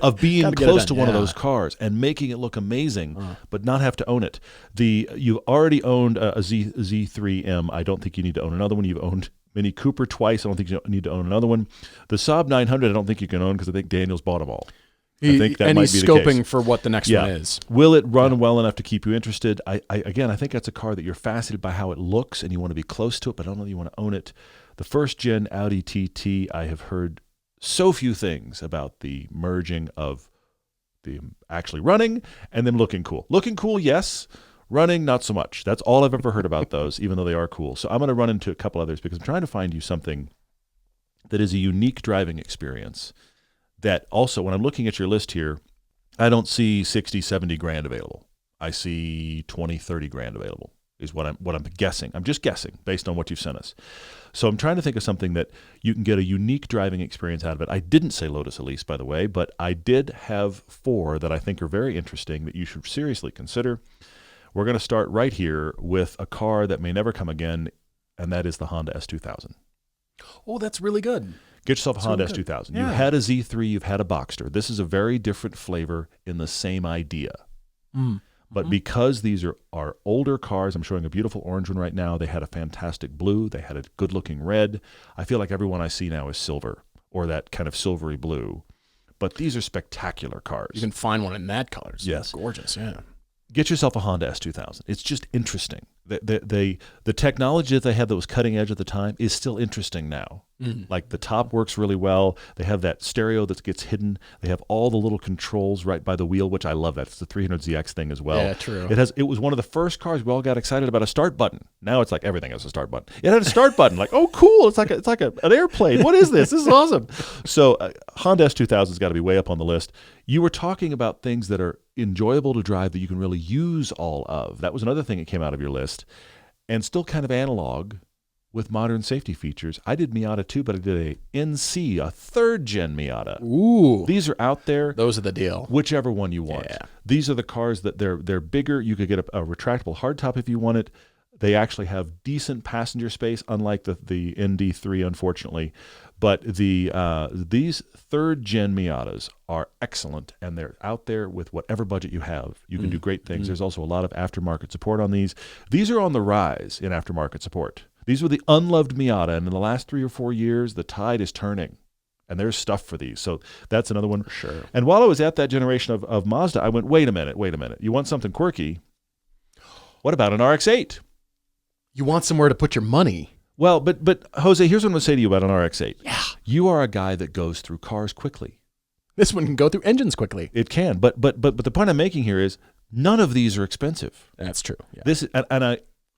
of being close to one of those cars and making it look amazing, but not have to own it. You already owned a Z3M. I don't think you need to own another one. You've owned Mini Cooper twice. I don't think you need to own another one. The Saab 900, I don't think you can own because I think Daniel's bought them all. I think that might be the case. And he's scoping for what the next one is. Will it run well enough to keep you interested? I think that's a car that you're fascinated by how it looks and you want to be close to it, but I don't know that you want to own it. The first-gen Audi TT, I have heard so few things about the merging of the actually running and them looking cool. Looking cool, yes. Running, not so much. That's all I've ever heard about those, even though they are cool. So I'm going to run into a couple others because I'm trying to find you something that is a unique driving experience that also, when I'm looking at your list here, I don't see 60, 70 grand available. I see 20, 30 grand available is what I'm guessing. I'm just guessing based on what you've sent us. So I'm trying to think of something that you can get a unique driving experience out of it. I didn't say Lotus Elise, by the way, but I did have 4 that I think are very interesting that you should seriously consider. We're going to start right here with a car that may never come again, and that is the Honda S2000. Oh, that's really good. Get yourself a Honda S2000. Yeah. You've had a Z3, you've had a Boxster. This is a very different flavor in the same idea. But because these are older cars, I'm showing a beautiful orange one right now. They had a fantastic blue. They had a good-looking red. I feel like everyone I see now is silver or that kind of silvery blue. But these are spectacular cars. You can find one in that color. It's yes. Gorgeous, yeah. Get yourself a Honda S2000. It's just interesting. The technology that they had that was cutting edge at the time is still interesting now. Like the top works really well. They have that stereo that gets hidden. They have all the little controls right by the wheel, which I love that. It's the 300ZX thing as well. Yeah, true. It was one of the first cars we all got excited about a start button. Now it's like everything has a start button. It had a start button. Like, oh, cool. It's like an airplane. What is this? This is awesome. So Honda S2000's got to be way up on the list. You were talking about things that are enjoyable to drive that you can really use all of. That was another thing that came out of your list. And still kind of analog, with modern safety features. I did Miata too, but I did a NC, a 3rd gen Miata. Ooh. These are out there. Those are the deal. Whichever one you want. Yeah. These are the cars that they're bigger. You could get a retractable hardtop if you want it. They actually have decent passenger space, unlike the ND3, unfortunately. But these 3rd gen Miatas are excellent, and they're out there with whatever budget you have. You can do great things. There's also a lot of aftermarket support on these. These are on the rise in aftermarket support. These were the unloved Miata, and in the last 3 or 4 years, the tide is turning, and there's stuff for these. So that's another one. For sure. And while I was at that generation of Mazda, I went, wait a minute. You want something quirky? What about an RX-8? You want somewhere to put your money. Well, but Jose, here's what I'm going to say to you about an RX-8. Yeah. You are a guy that goes through cars quickly. This one can go through engines quickly. It can, but the point I'm making here is none of these are expensive. That's true. Yeah. This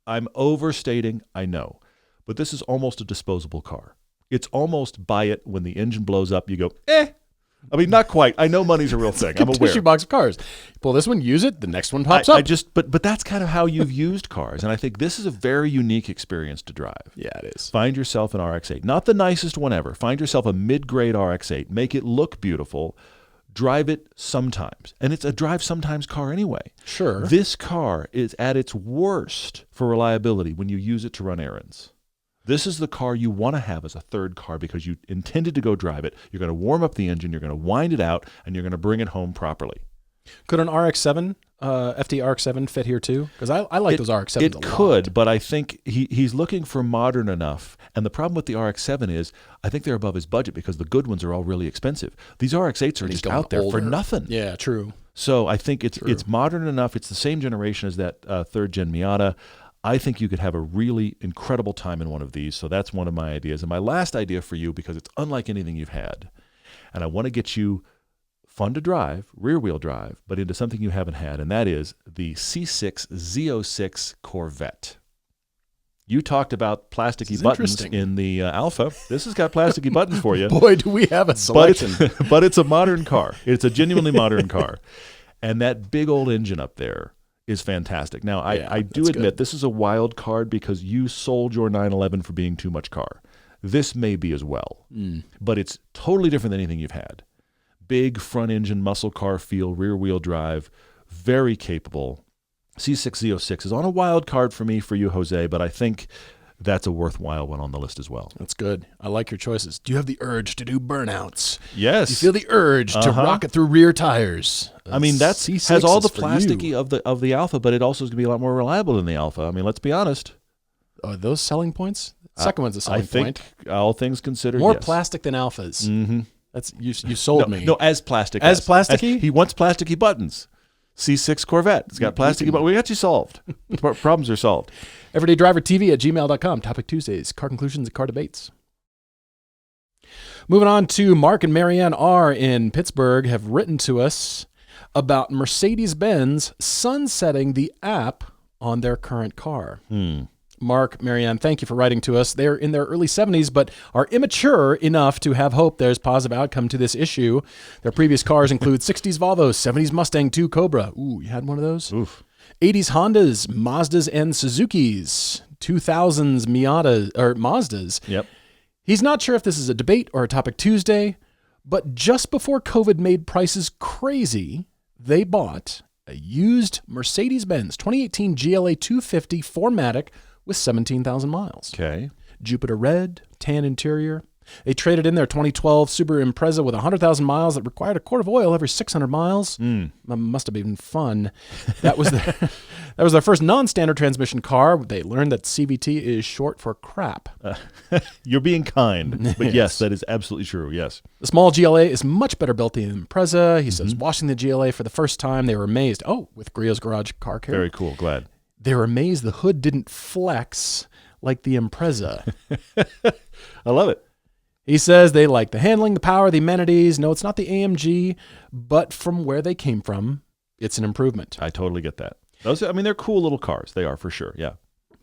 I'm overstating, I know, but this is almost a disposable car. It's almost buy it when the engine blows up. You go, I mean, not quite. I know money's a real thing. I'm aware. Tissue box of cars. Pull this one, use it. The next one pops up. But that's kind of how you've used cars, and I think this is a very unique experience to drive. Yeah, it is. Find yourself an RX-8, not the nicest one ever. Find yourself a mid-grade RX-8. Make it look beautiful. Drive it sometimes, and it's a drive sometimes car anyway. Sure. This car is at its worst for reliability when you use it to run errands. This is the car you want to have as a 3rd car because you intended to go drive it. You're going to warm up the engine, you're going to wind it out, and you're going to bring it home properly. Could an RX-7, FD RX-7 fit here too? Because I like those RX-7s a lot. It could, but I think he's looking for modern enough. And the problem with the RX-7 is I think they're above his budget because the good ones are all really expensive. These RX-8s are just out there for nothing. Yeah, true. So I think it's modern enough. It's the same generation as that 3rd gen Miata. I think you could have a really incredible time in one of these. So that's one of my ideas. And my last idea for you, because it's unlike anything you've had, and I want to get you fun to drive, rear-wheel drive, but into something you haven't had, and that is the C6 Z06 Corvette. You talked about plasticky buttons in the Alpha. This has got plasticky buttons for you. Boy, do we have a selection. But it's a modern car. It's a genuinely modern car. And that big old engine up there is fantastic. Now, I do admit this is a wild card because you sold your 911 for being too much car. This may be as well, but it's totally different than anything you've had. Big front engine muscle car feel, rear wheel drive, very capable. C6 Z06 is on a wild card for me, for you, Jose, but I think that's a worthwhile one on the list as well. That's good. I like your choices. Do you have the urge to do burnouts? Yes. Do you feel the urge to rocket through rear tires? I mean, that has all the plasticky of the Alpha, but it also is going to be a lot more reliable than the Alpha. I mean, let's be honest. Are those selling points? Second one's a selling point. I think all things considered, more yes. plastic than Alphas. Mm-hmm. That's you sold me. No, as plastic. As plasticky? He wants plasticky buttons. C6 Corvette. It's got plasticky buttons. We got you solved. Problems are solved. EverydayDriverTV@gmail.com. Topic Tuesdays. Car conclusions and car debates. Moving on to Mark and Marianne R. in Pittsburgh have written to us about Mercedes-Benz sunsetting the app on their current car. Mark, Marianne, thank you for writing to us. They're in their early 70s, but are immature enough to have hope there's positive outcome to this issue. Their previous cars include 60s Volvos, 70s Mustang 2 Cobra. Ooh, you had one of those? Oof. 80s Hondas, Mazdas, and Suzukis. 2000s Mazdas. Yep. He's not sure if this is a debate or a Topic Tuesday, but just before COVID made prices crazy, they bought a used Mercedes-Benz 2018 GLA 250 4MATIC with 17,000 miles. Okay. Jupiter red, tan interior. They traded in their 2012 Subaru Impreza with 100,000 miles that required a quart of oil every 600 miles. Must have been fun. That was their first non-standard transmission car. They learned that CVT is short for crap. You're being kind, but yes, that is absolutely true, yes. The small GLA is much better built than the Impreza. He says, washing the GLA for the first time, they were amazed. Oh, with Griot's Garage Car Care. Very cool, glad. They were amazed the hood didn't flex like the Impreza. I love it. He says they like the handling, the power, the amenities. No, it's not the AMG, but from where they came from, it's an improvement. I totally get that. Those, I mean, they're cool little cars. They are for sure, yeah.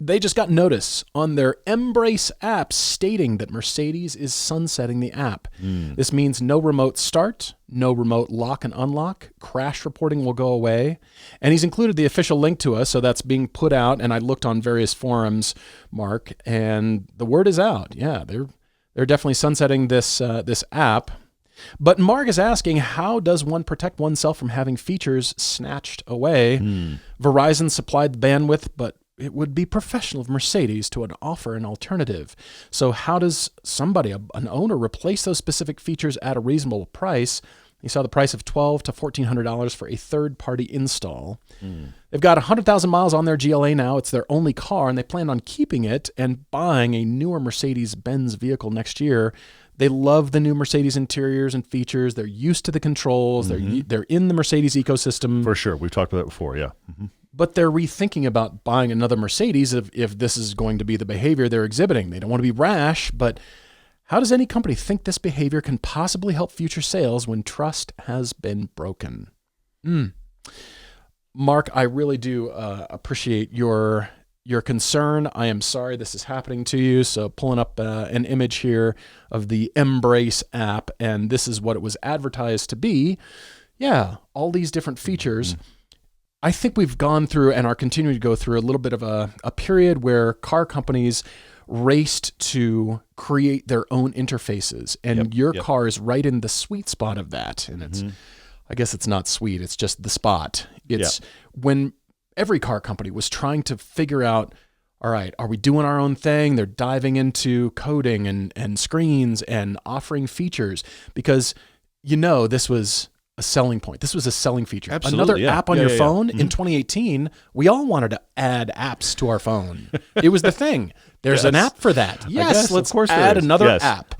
they just got notice on their MBRACE app stating that Mercedes is sunsetting the app. This means no remote start, no remote lock and unlock, crash reporting will go away. And he's included the official link to us, so that's being put out. And I looked on various forums, Mark, and the word is out. Yeah, they're definitely sunsetting this app. But Mark is asking, how does one protect oneself from having features snatched away? Verizon supplied the bandwidth, but it would be professional of Mercedes to offer an alternative. So how does somebody, an owner, replace those specific features at a reasonable price? You saw the price of $1,200 to $1,400 for a third-party install. They've got 100,000 miles on their GLA now. It's their only car, and they plan on keeping it and buying a newer Mercedes-Benz vehicle next year. They love the new Mercedes interiors and features. They're used to the controls. They're in the Mercedes ecosystem. For sure. We've talked about that before, yeah. But they're rethinking about buying another Mercedes if this is going to be the behavior they're exhibiting. They don't want to be rash, but how does any company think this behavior can possibly help future sales when trust has been broken? Mark, I really do appreciate your concern. I am sorry this is happening to you. So pulling up an image here of the MBRACE app, and this is what it was advertised to be. Yeah, all these different features. I think we've gone through and are continuing to go through a little bit of a period where car companies raced to create their own interfaces, and your car is right in the sweet spot of that. And it's, I guess it's not sweet, it's just the spot. It's when every car company was trying to figure out, all right, are we doing our own thing? They're diving into coding and screens and offering features because, this was a selling point. This was a selling feature. Absolutely, Another app on your phone. In 2018, we all wanted to add apps to our phone. It was the thing. There's an app for that. Yes, let's add another app.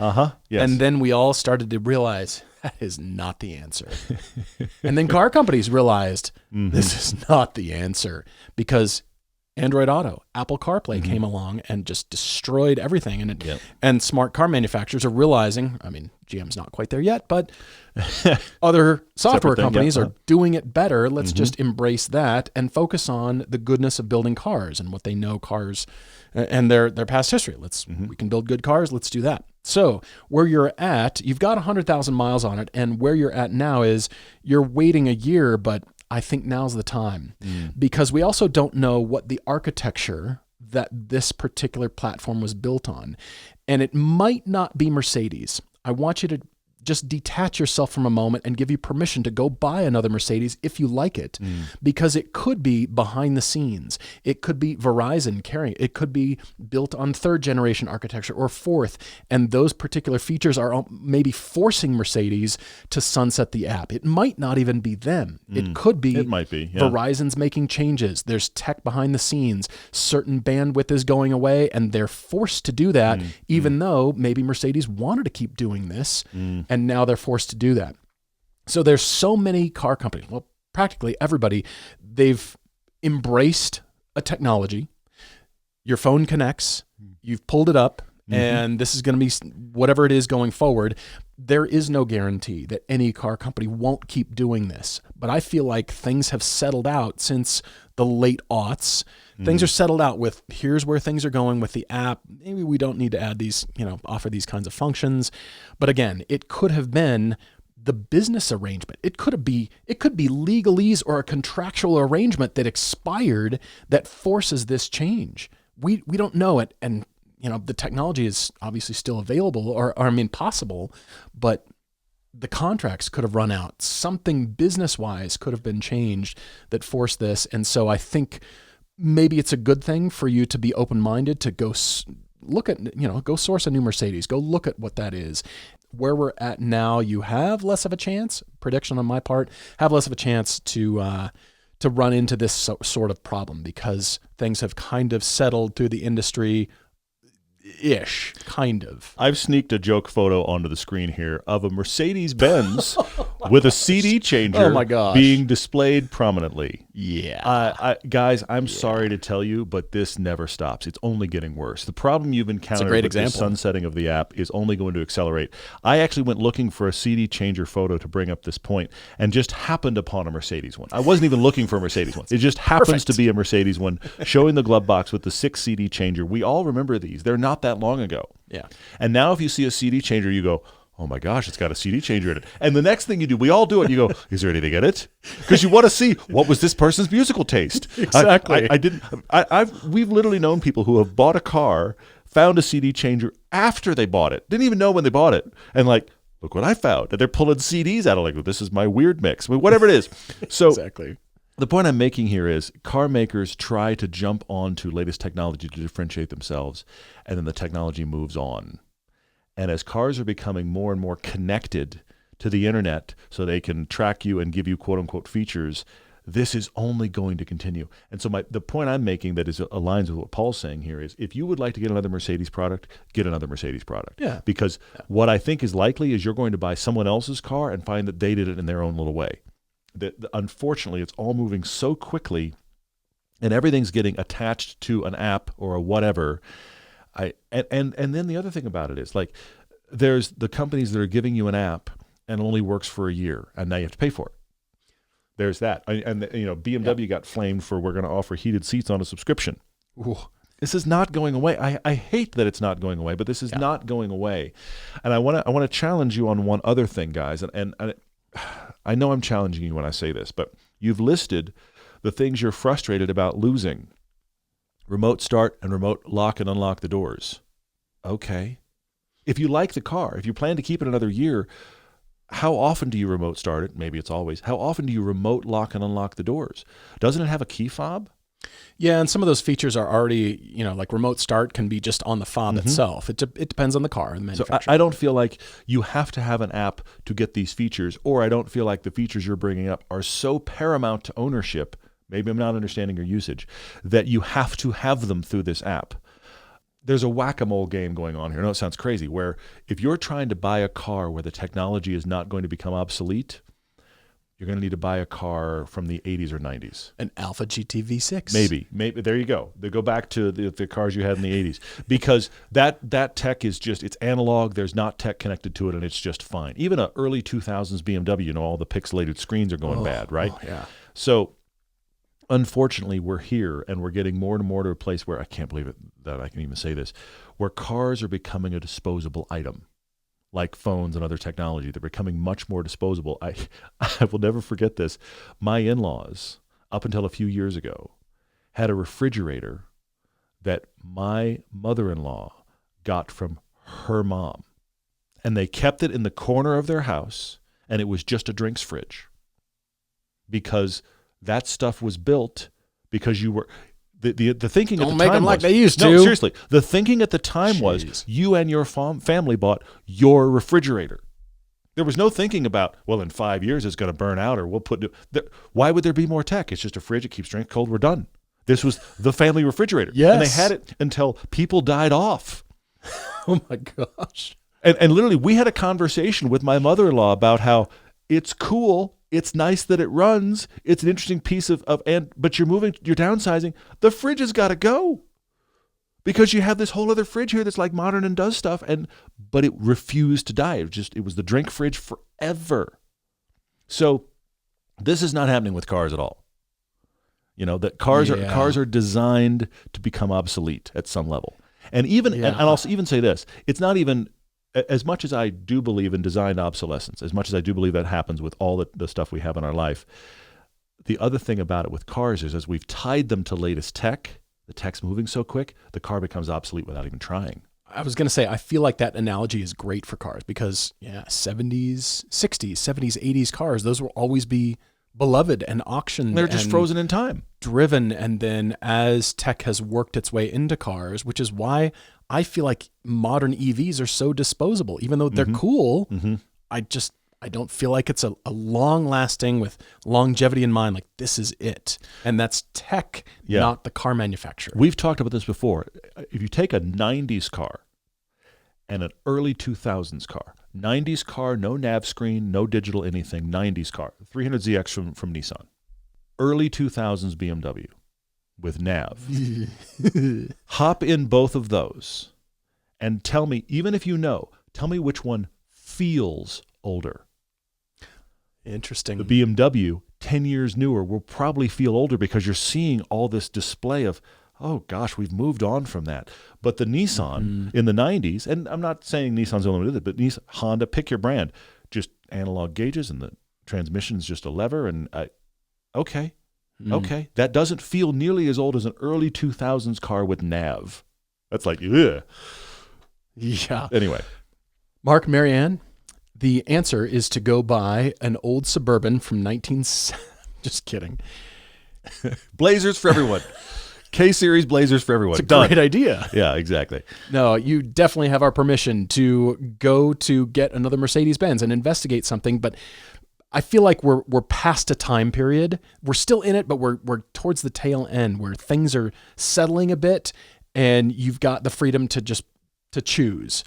And then we all started to realize that is not the answer. And then car companies realized this is not the answer because Android Auto, Apple CarPlay came along and just destroyed everything. And smart car manufacturers are realizing, I mean, GM's not quite there yet, but other software companies are doing it better. Let's just embrace that and focus on the goodness of building cars and what they know cars and their past history. We can build good cars. Let's do that. So where you're at, you've got 100,000 miles on it. And where you're at now is you're waiting a year, but I think now's the time because we also don't know what the architecture that this particular platform was built on. And it might not be Mercedes. I want you to just detach yourself from a moment and give you permission to go buy another Mercedes if you like it, because it could be behind the scenes. It could be Verizon carrying it. It could be built on third generation architecture or fourth. And those particular features are maybe forcing Mercedes to sunset the app. It might not even be them. It could be. It might be. Verizon's making changes. There's tech behind the scenes. Certain bandwidth is going away and they're forced to do that, even though maybe Mercedes wanted to keep doing this. And now they're forced to do that. So there's so many car companies, well, practically everybody, they've embraced a technology. Your phone connects, you've pulled it up, and this is going to be whatever it is going forward. There is no guarantee that any car company won't keep doing this. But I feel like things have settled out since the late aughts. Things are settled out with here's where things are going with the app. Maybe we don't need to add these, offer these kinds of functions. But again, it could have been the business arrangement. It could be legalese or a contractual arrangement that expired that forces this change. We don't know it. And, the technology is obviously still available or possible, but the contracts could have run out. Something business-wise could have been changed that forced this. And so I think maybe it's a good thing for you to be open-minded to go look at, go source a new Mercedes. Go look at what that is. Where we're at now, you have less of a chance, prediction on my part, have less of a chance to run into this sort of problem because things have kind of settled through the industry kind of. I've sneaked a joke photo onto the screen here of a Mercedes-Benz with a CD changer oh my gosh. being displayed prominently. Yeah. Guys, I'm sorry to tell you, but this never stops. It's only getting worse. The problem you've encountered with the sunsetting of the app is only going to accelerate. I actually went looking for a CD changer photo to bring up this point and just happened upon a Mercedes one. I wasn't even looking for a Mercedes one. It just happens to be a Mercedes one showing the glove box with the 6 CD changer. We all remember these. They're not that long ago. Yeah. And now if you see a CD changer, you go, oh my gosh, it's got a CD changer in it. And the next thing you do, we all do it. You go, is there anything in it? Because you want to see what was this person's musical taste. Exactly. We've literally known people who have bought a car, found a CD changer after they bought it. Didn't even know when they bought it. And like, look what I found. And they're pulling CDs out of like, this is my weird mix. I mean, whatever it is. So exactly. The point I'm making here is car makers try to jump onto latest technology to differentiate themselves, and then the technology moves on. And as cars are becoming more and more connected to the internet so they can track you and give you quote-unquote features, this is only going to continue. And so the point I'm making that aligns with what Paul's saying here is if you would like to get another Mercedes product, get another Mercedes product. Yeah. Because what I think is likely is you're going to buy someone else's car and find that they did it in their own little way. Unfortunately, it's all moving so quickly and everything's getting attached to an app or a whatever. And then the other thing about it is like there's the companies that are giving you an app and only works for a year and now you have to pay for it. There's that. And BMW got flamed for we're going to offer heated seats on a subscription. Ooh. This is not going away. I hate that it's not going away, but this is not going away. And I want to challenge you on one other thing, guys. And I know I'm challenging you when I say this, but you've listed the things you're frustrated about losing. Remote start and remote lock and unlock the doors. Okay. If you like the car, if you plan to keep it another year, how often do you remote start it? Maybe it's always. How often do you remote lock and unlock the doors? Doesn't it have a key fob? Yeah, and some of those features are already, like remote start can be just on the fob itself. It depends on the car and the manufacturer. So I don't feel like you have to have an app to get these features, or I don't feel like the features you're bringing up are so paramount to ownership, maybe I'm not understanding your usage, that you have to have them through this app. There's a whack-a-mole game going on here. I know it sounds crazy, where if you're trying to buy a car where the technology is not going to become obsolete, you're going to need to buy a car from the 80s or 90s. An Alpha GT V6. Maybe. There you go. They go back to the cars you had in the 80s. Because that tech is just, it's analog. There's not tech connected to it, and it's just fine. Even an early 2000s BMW, all the pixelated screens are going bad, right? Oh, yeah. So, unfortunately, we're here, and we're getting more and more to a place where, I can't believe it that I can even say this, where cars are becoming a disposable item. Like phones and other technology. They're becoming much more disposable. I will never forget this. My in-laws, up until a few years ago, had a refrigerator that my mother-in-law got from her mom. And they kept it in the corner of their house, and it was just a drinks fridge. Because that stuff was built because you were... The thinking at the time make them like they used to. No, seriously. The thinking at the time was you and your family bought your refrigerator. There was no thinking about, well, in 5 years it's going to burn out or we'll put... Why would there be more tech? It's just a fridge. It keeps drinks cold. We're done. This was the family refrigerator. Yes. And they had it until people died off. Oh, my gosh. And literally, we had a conversation with my mother-in-law about how it's cool. It's nice that it runs. It's an interesting piece but you're downsizing. The fridge has got to go because you have this whole other fridge here that's like modern and does stuff. But it refused to die. It was the drink fridge forever. So this is not happening with cars at all. That cars are designed to become obsolete at some level. And and I'll even say this, it's not even, as much as I do believe in designed obsolescence, as much as I do believe that happens with all the stuff we have in our life, the other thing about it with cars is as we've tied them to latest tech, the tech's moving so quick, the car becomes obsolete without even trying. I was going to say, I feel like that analogy is great for cars because, 70s, 60s, 70s, 80s cars, those will always be beloved and auctioned. They're just frozen in time. Driven. And then as tech has worked its way into cars, which is why I feel like modern EVs are so disposable, even though they're cool. I don't feel like it's a long lasting with longevity in mind. Like this is it. And that's tech, not the car manufacturer. We've talked about this before. If you take a 90s car and an early 2000s car, 90s car, no nav screen, no digital anything, 90s car. 300ZX from Nissan. Early 2000s BMW with nav. Hop in both of those and tell me, even if you know, tell me which one feels older. Interesting. The BMW, 10 years newer, will probably feel older because you're seeing all this display of, oh gosh, we've moved on from that. But the Nissan in the 90s, and I'm not saying Nissan's the only one who did it, but Nissan, Honda, pick your brand, just analog gauges and the transmission's just a lever. And okay, that doesn't feel nearly as old as an early 2000s car with nav. That's like, ugh. Yeah. Anyway. Mark, Marianne, the answer is to go buy an old Suburban from just kidding. Blazers for everyone. K-Series Blazers for everyone. It's a great idea. Yeah, exactly. No, you definitely have our permission to go to get another Mercedes-Benz and investigate something, but I feel like we're past a time period. We're still in it, but we're towards the tail end where things are settling a bit and you've got the freedom to choose.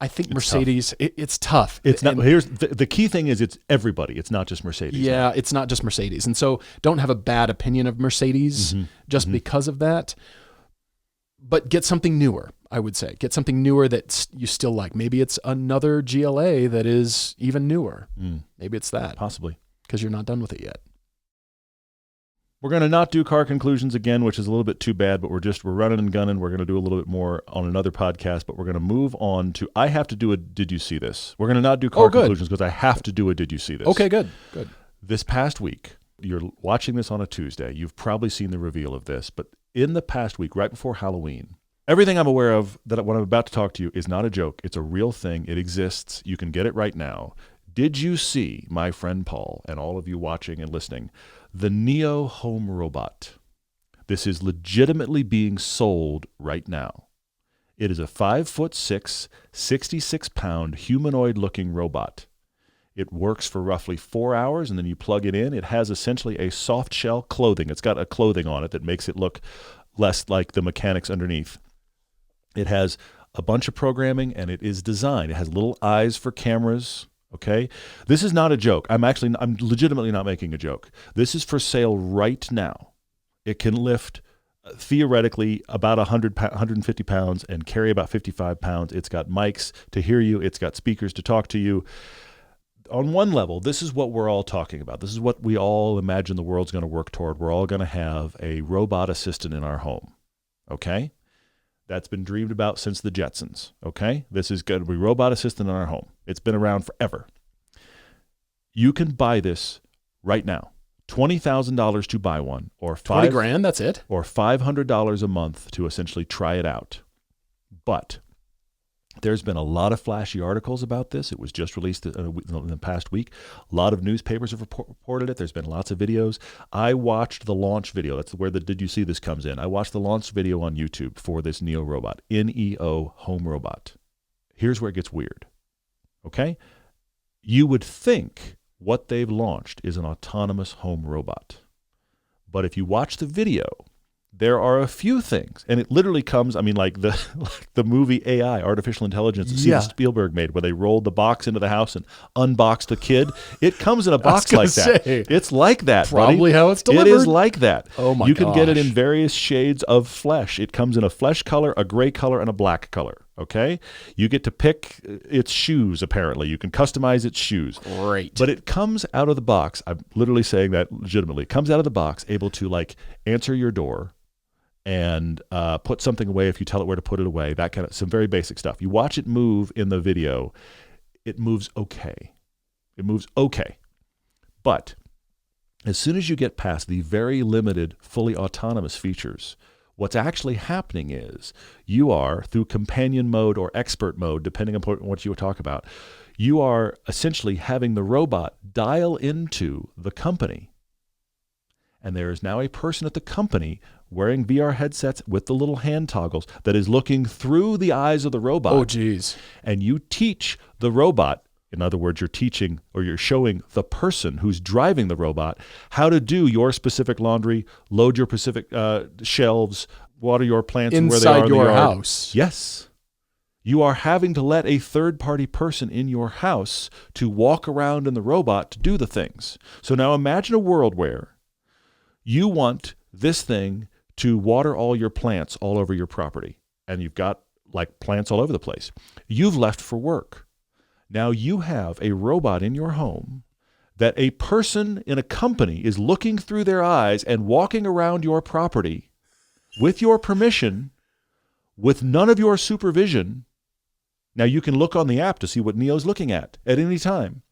I think it's Mercedes, it's tough. It's not. Here's the key thing is it's everybody. It's not just Mercedes. Yeah, it's not just Mercedes. And so don't have a bad opinion of Mercedes just because of that. But get something newer, I would say. Get something newer that you still like. Maybe it's another GLA that is even newer. Maybe it's that. Possibly. Because you're not done with it yet. We're going to not do car conclusions again, which is a little bit too bad, but we're running and gunning. We're going to do a little bit more on another podcast, but we're going to move on to, I have to do a Did You See This? We're going to not do car conclusions because I have to do a Did You See This? Okay, good. This past week, you're watching this on a Tuesday. You've probably seen the reveal of this, but in the past week, right before Halloween, everything I'm aware of that what I'm about to talk to you is not a joke. It's a real thing. It exists. You can get it right now. Did you see, my friend Paul, and all of you watching and listening, the Neo home robot? This is legitimately being sold right now. It is a 5'6", 66-pound humanoid-looking robot. It works for roughly 4 hours, and then you plug it in. It has essentially a soft shell clothing. It's got a clothing on it that makes it look less like the mechanics underneath. It has a bunch of programming, and it is designed. It has little eyes for cameras. Okay, this is not a joke. I'm legitimately not making a joke. This is for sale right now. It can lift theoretically about 150 pounds and carry about 55 pounds. It's got mics to hear you. It's got speakers to talk to you. On one level, this is what we're all talking about. This is what we all imagine the world's going to work toward. We're all going to have a robot assistant in our home. Okay? That's been dreamed about since the Jetsons, okay? This is going to be robot assistant in our home. It's been around forever. You can buy this right now. $20,000 to buy one, or $20,000, that's it. Or $500 a month to essentially try it out. But there's been a lot of flashy articles about this. It was just released in the past week. A lot of newspapers have reported it. There's been lots of videos. I watched the launch video. That's where the Did You See This comes in. I watched the launch video on YouTube for this Neo robot, Neo home robot. Here's where it gets weird. Okay? You would think what they've launched is an autonomous home robot. But if you watch the video, there are a few things, and it literally comes, like the movie AI, Artificial Intelligence, that Steven Spielberg made, where they rolled the box into the house and unboxed the kid. It comes in a box like that. It's like that, probably buddy. How it's delivered. It is like that. Oh my You can get it in various shades of flesh. It comes in a flesh color, a gray color, and a black color. Okay? You get to pick its shoes, apparently. You can customize its shoes. Great. But it comes out of the box. I'm literally saying that legitimately. It comes out of the box, able to answer your door and put something away if you tell it where to put it away, that kind of some very basic stuff. You watch it move in the video, it moves okay. It moves okay. But as soon as you get past the very limited, fully autonomous features, what's actually happening is you are, through companion mode or expert mode, depending upon what you talk about, you are essentially having the robot dial into the company. And there is now a person at the company wearing VR headsets with the little hand toggles that is looking through the eyes of the robot. Oh, geez. And you teach the robot, in other words, you're teaching or you're showing the person who's driving the robot how to do your specific laundry, load your specific shelves, water your plants and where they are in the yard. Inside your house. Yes. You are having to let a third-party person in your house to walk around in the robot to do the things. So now imagine a world where you want this thing to water all your plants all over your property, and you've got like plants all over the place. You've left for work. Now you have a robot in your home that a person in a company is looking through their eyes and walking around your property with your permission, with none of your supervision. Now you can look on the app to see what Neo's looking at any time.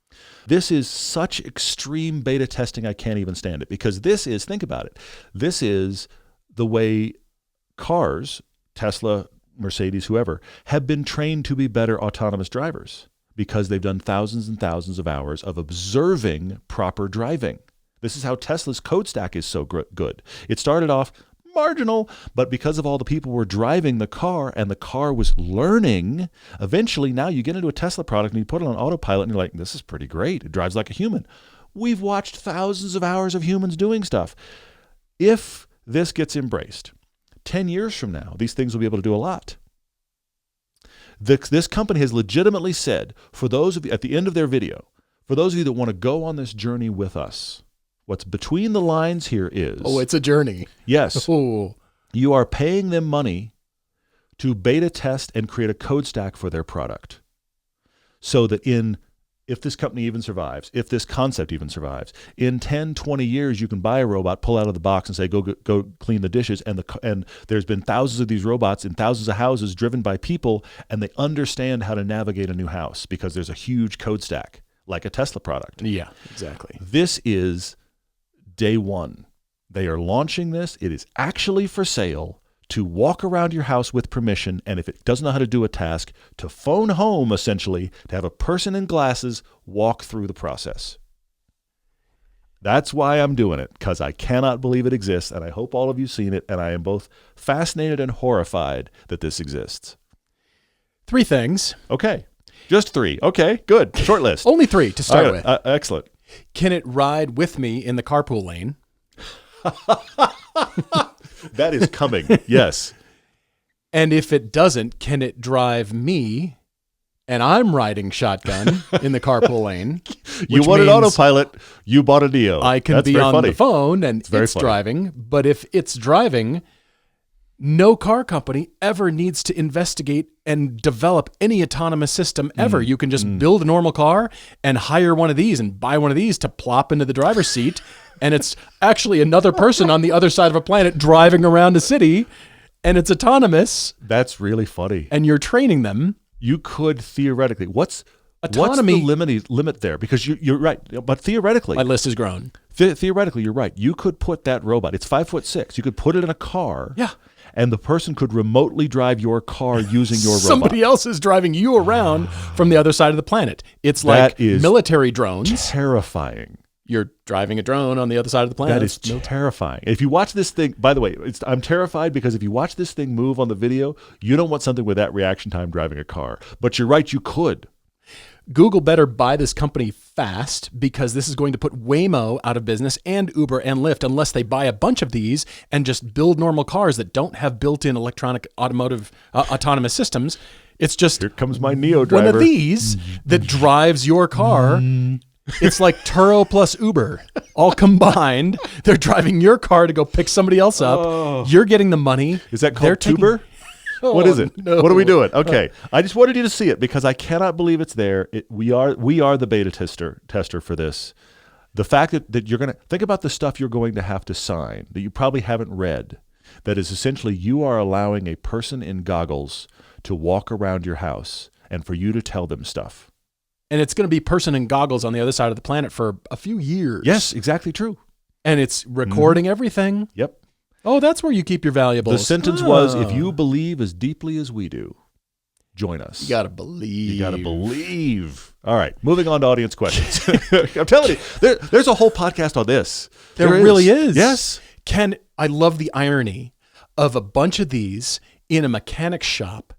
This is such extreme beta testing, I can't even stand it, because this is, think about it, this is the way cars, Tesla, Mercedes, whoever, have been trained to be better autonomous drivers because they've done thousands and thousands of hours of observing proper driving. This is how Tesla's code stack is so good. It started off marginal, but because of all the people were driving the car and the car was learning, eventually now you get into a Tesla product and you put it on autopilot and you're like, this is pretty great. It drives like a human. We've watched thousands of hours of humans doing stuff. If this gets embraced, 10 years from now, these things will be able to do a lot. This company has legitimately said, for those of you, at the end of their video, for those of you that want to go on this journey with us, what's between the lines here is... Oh, it's a journey. Yes. Oh. You are paying them money to beta test and create a code stack for their product. So that if this company even survives, if this concept even survives, in 10, 20 years, you can buy a robot, pull out of the box and say, go clean the dishes. And there's been thousands of these robots in thousands of houses driven by people, and they understand how to navigate a new house because there's a huge code stack, like a Tesla product. Yeah, exactly. This is day one. They are launching this. It is actually for sale to walk around your house with permission, and if it doesn't know how to do a task, to phone home, essentially, to have a person in glasses walk through the process. That's why I'm doing it, because I cannot believe it exists, and I hope all of you have seen it, and I am both fascinated and horrified that this exists. 3 things. Okay. Just 3. Okay, good. Short list. Only 3 to start with. Excellent. Can it ride with me in the carpool lane? That is coming. Yes. And if it doesn't, can it drive me and I'm riding shotgun in the carpool lane? You wanted autopilot. You bought a Neo. I can be on the phone and it's driving. But if it's driving, no car company ever needs to investigate and develop any autonomous system ever. You can just build a normal car and hire one of these and buy one of these to plop into the driver's seat. And it's actually another person on the other side of a planet driving around a city, and it's autonomous. That's really funny. And you're training them. You could theoretically, what's the limit there? Because you're right, but theoretically, my list has grown. Theoretically, you're right. You could put that robot. It's 5'6". You could put it in a car. Yeah. And the person could remotely drive your car using your robot. Somebody else is driving you around from the other side of the planet. It's like military drones. Terrifying. You're driving a drone on the other side of the planet. That is terrifying. If you watch this thing, by the way, I'm terrified because if you watch this thing move on the video, you don't want something with that reaction time driving a car. But you're right, you could. Google better buy this company fast because this is going to put Waymo out of business and Uber and Lyft unless they buy a bunch of these and just build normal cars that don't have built-in electronic automotive autonomous systems. It's just here comes my Neo driver. One of these that drives your car. It's like Turo plus Uber all combined. They're driving your car to go pick somebody else up. Oh. You're getting the money. Is that called Tuber? What is it? No. What are we doing? Okay. I just wanted you to see it because I cannot believe it's there. We are the beta tester for this. The fact that you're going to think about the stuff you're going to have to sign that you probably haven't read, that is essentially you are allowing a person in goggles to walk around your house and for you to tell them stuff. And it's going to be person in goggles on the other side of the planet for a few years. Yes, exactly true. And it's recording everything. Yep. Oh, that's where you keep your valuables. The sentence was, if you believe as deeply as we do, join us. You got to believe. You got to believe. All right, moving on to audience questions. I'm telling you, there's a whole podcast on this. There really is. Yes. I love the irony of a bunch of these in a mechanic shop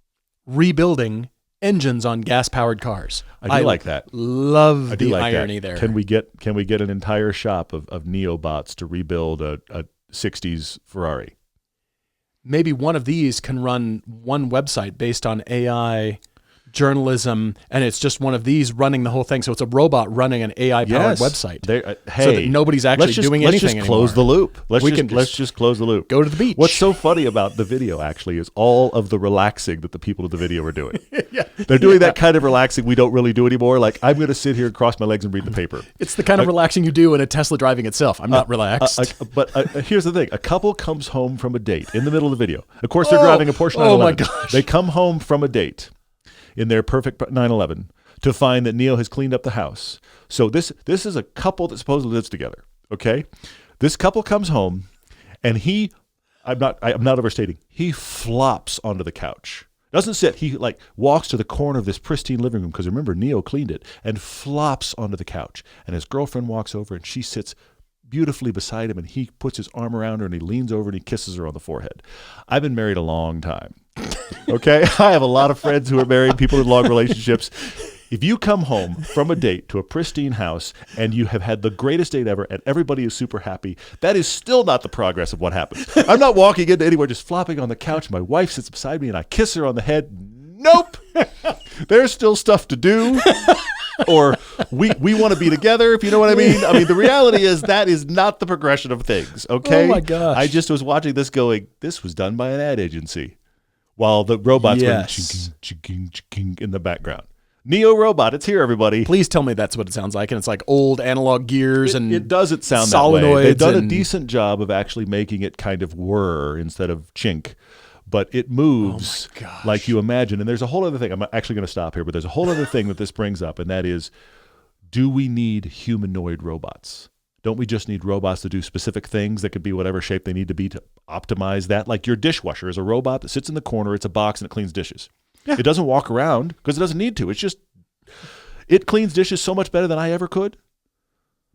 rebuilding engines on gas-powered cars. I like that. Love the irony there. Can we get an entire shop of Neobots to rebuild a 60s Ferrari? maybe one of these can run one website based on AI journalism, and it's just one of these running the whole thing. So it's a robot running an AI-powered website. Hey, so that nobody's actually doing anything anymore. Let's just close the loop. Let's just close the loop. Go to the beach. What's so funny about the video, actually, is all of the relaxing that the people in the video are doing. They're doing that kind of relaxing we don't really do anymore. Like, I'm going to sit here and cross my legs and read the paper. It's the kind of relaxing you do in a Tesla driving itself. I'm not relaxed. But here's the thing. A couple comes home from a date in the middle of the video. Of course, they're driving a Porsche 911. Oh, my gosh. They come home from a date in their perfect 911 to find that Neo has cleaned up the house. So this is a couple that supposedly lives together. Okay, this couple comes home, and I'm not overstating. He flops onto the couch. Doesn't sit. He like walks to the corner of this pristine living room because remember Neo cleaned it, and flops onto the couch. And his girlfriend walks over and she sits beautifully beside him, and he puts his arm around her and he leans over and he kisses her on the forehead. I've been married a long time. Okay, I have a lot of friends who are married, people in long relationships. If you come home from a date to a pristine house and you have had the greatest date ever and everybody is super happy, that is still not the progress of what happens. I'm not walking into anywhere just flopping on the couch. My wife sits beside me and I kiss her on the head. Nope. There's still stuff to do. Or we want to be together, if you know what I mean. I mean, the reality is that is not the progression of things, okay? Oh, my gosh. I just was watching this going, this was done by an ad agency. While the robots went ching in the background. Neo Robot, it's here, everybody. Please tell me that's what it sounds like, and it's like old analog gears and it doesn't sound that way. They've done a decent job of actually making it kind of whir instead of chink, but it moves like you imagine. And there's a whole other thing. I'm actually going to stop here, but there's a whole other thing that this brings up, and that is, do we need humanoid robots? Don't we just need robots to do specific things that could be whatever shape they need to be to optimize that? Like your dishwasher is a robot that sits in the corner, it's a box, and it cleans dishes. Yeah. It doesn't walk around because it doesn't need to. It's just, it cleans dishes so much better than I ever could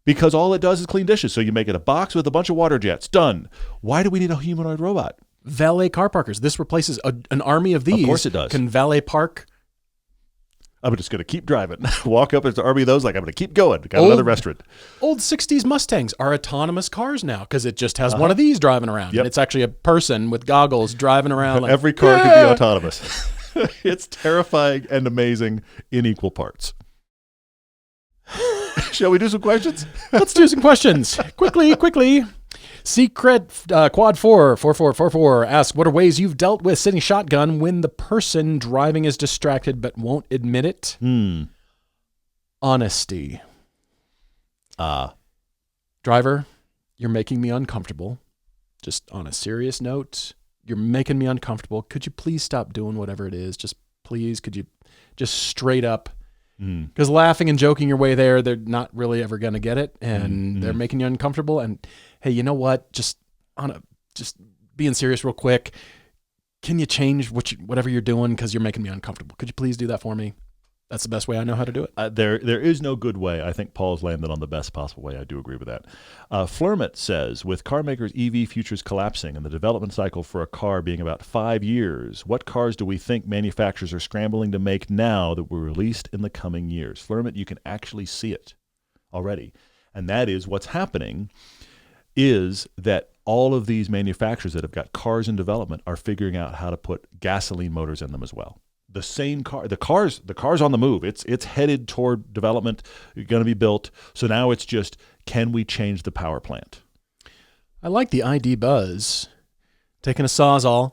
because all it does is clean dishes. So you make it a box with a bunch of water jets. Done. Why do we need a humanoid robot? Valet car parkers. This replaces an army of these. Of course it does. Can valet park. I'm just going to keep driving. Walk up, there's an army of those, like I'm going to keep going. Got another restaurant. Old 60s Mustangs are autonomous cars now because it just has one of these driving around. Yep. And it's actually a person with goggles driving around. Like, every car can be autonomous. It's terrifying and amazing in equal parts. Shall we do some questions? Let's do some questions. Quickly. Secret Quad 44444 asks, what are ways you've dealt with sitting shotgun when the person driving is distracted but won't admit it? Honesty. Driver, you're making me uncomfortable. Just on a serious note, you're making me uncomfortable. Could you please stop doing whatever it is? Just please, could you just straight up? Because laughing and joking your way there, they're not really ever going to get it, and they're making you uncomfortable. And hey, you know what? Just being serious real quick. Can you change whatever you're doing because you're making me uncomfortable? Could you please do that for me? That's the best way I know how to do it. There is no good way. I think Paul's landed on the best possible way. I do agree with that. Flurmit says, with car makers' EV futures collapsing and the development cycle for a car being about 5 years, what cars do we think manufacturers are scrambling to make now that were released in the coming years? Flurmit, you can actually see it already. And that is what's happening is that all of these manufacturers that have got cars in development are figuring out how to put gasoline motors in them as well. The same car, the car's on the move. It's headed toward development, going to be built. So now it's just, can we change the power plant? I like the ID Buzz. Taking a Sawzall,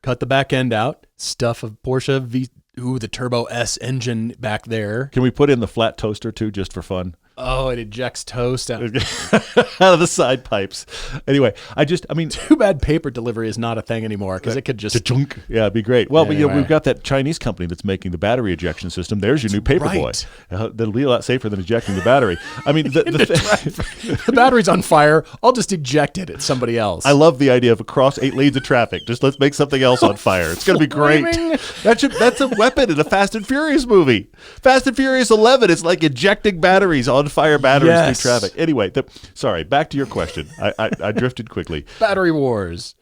cut the back end out, stuff a Porsche the Turbo S engine back there. Can we put in the flat toaster too, just for fun? Oh, it ejects toast out of the side pipes. Anyway, too bad paper delivery is not a thing anymore because it could just chunk. Yeah, it'd be great. Well, anyway. But we've got that Chinese company that's making the battery ejection system. There's your new Paperboy. That'll be a lot safer than ejecting the battery. I mean, the battery's on fire. I'll just eject it at somebody else. I love the idea of across 8 lanes of traffic. Just let's make something else on fire. It's going to be great. That's a weapon in a Fast and Furious movie. Fast and Furious 11. It's like ejecting batteries on fire batteries through traffic. Anyway, sorry, back to your question. I drifted quickly. Battery wars.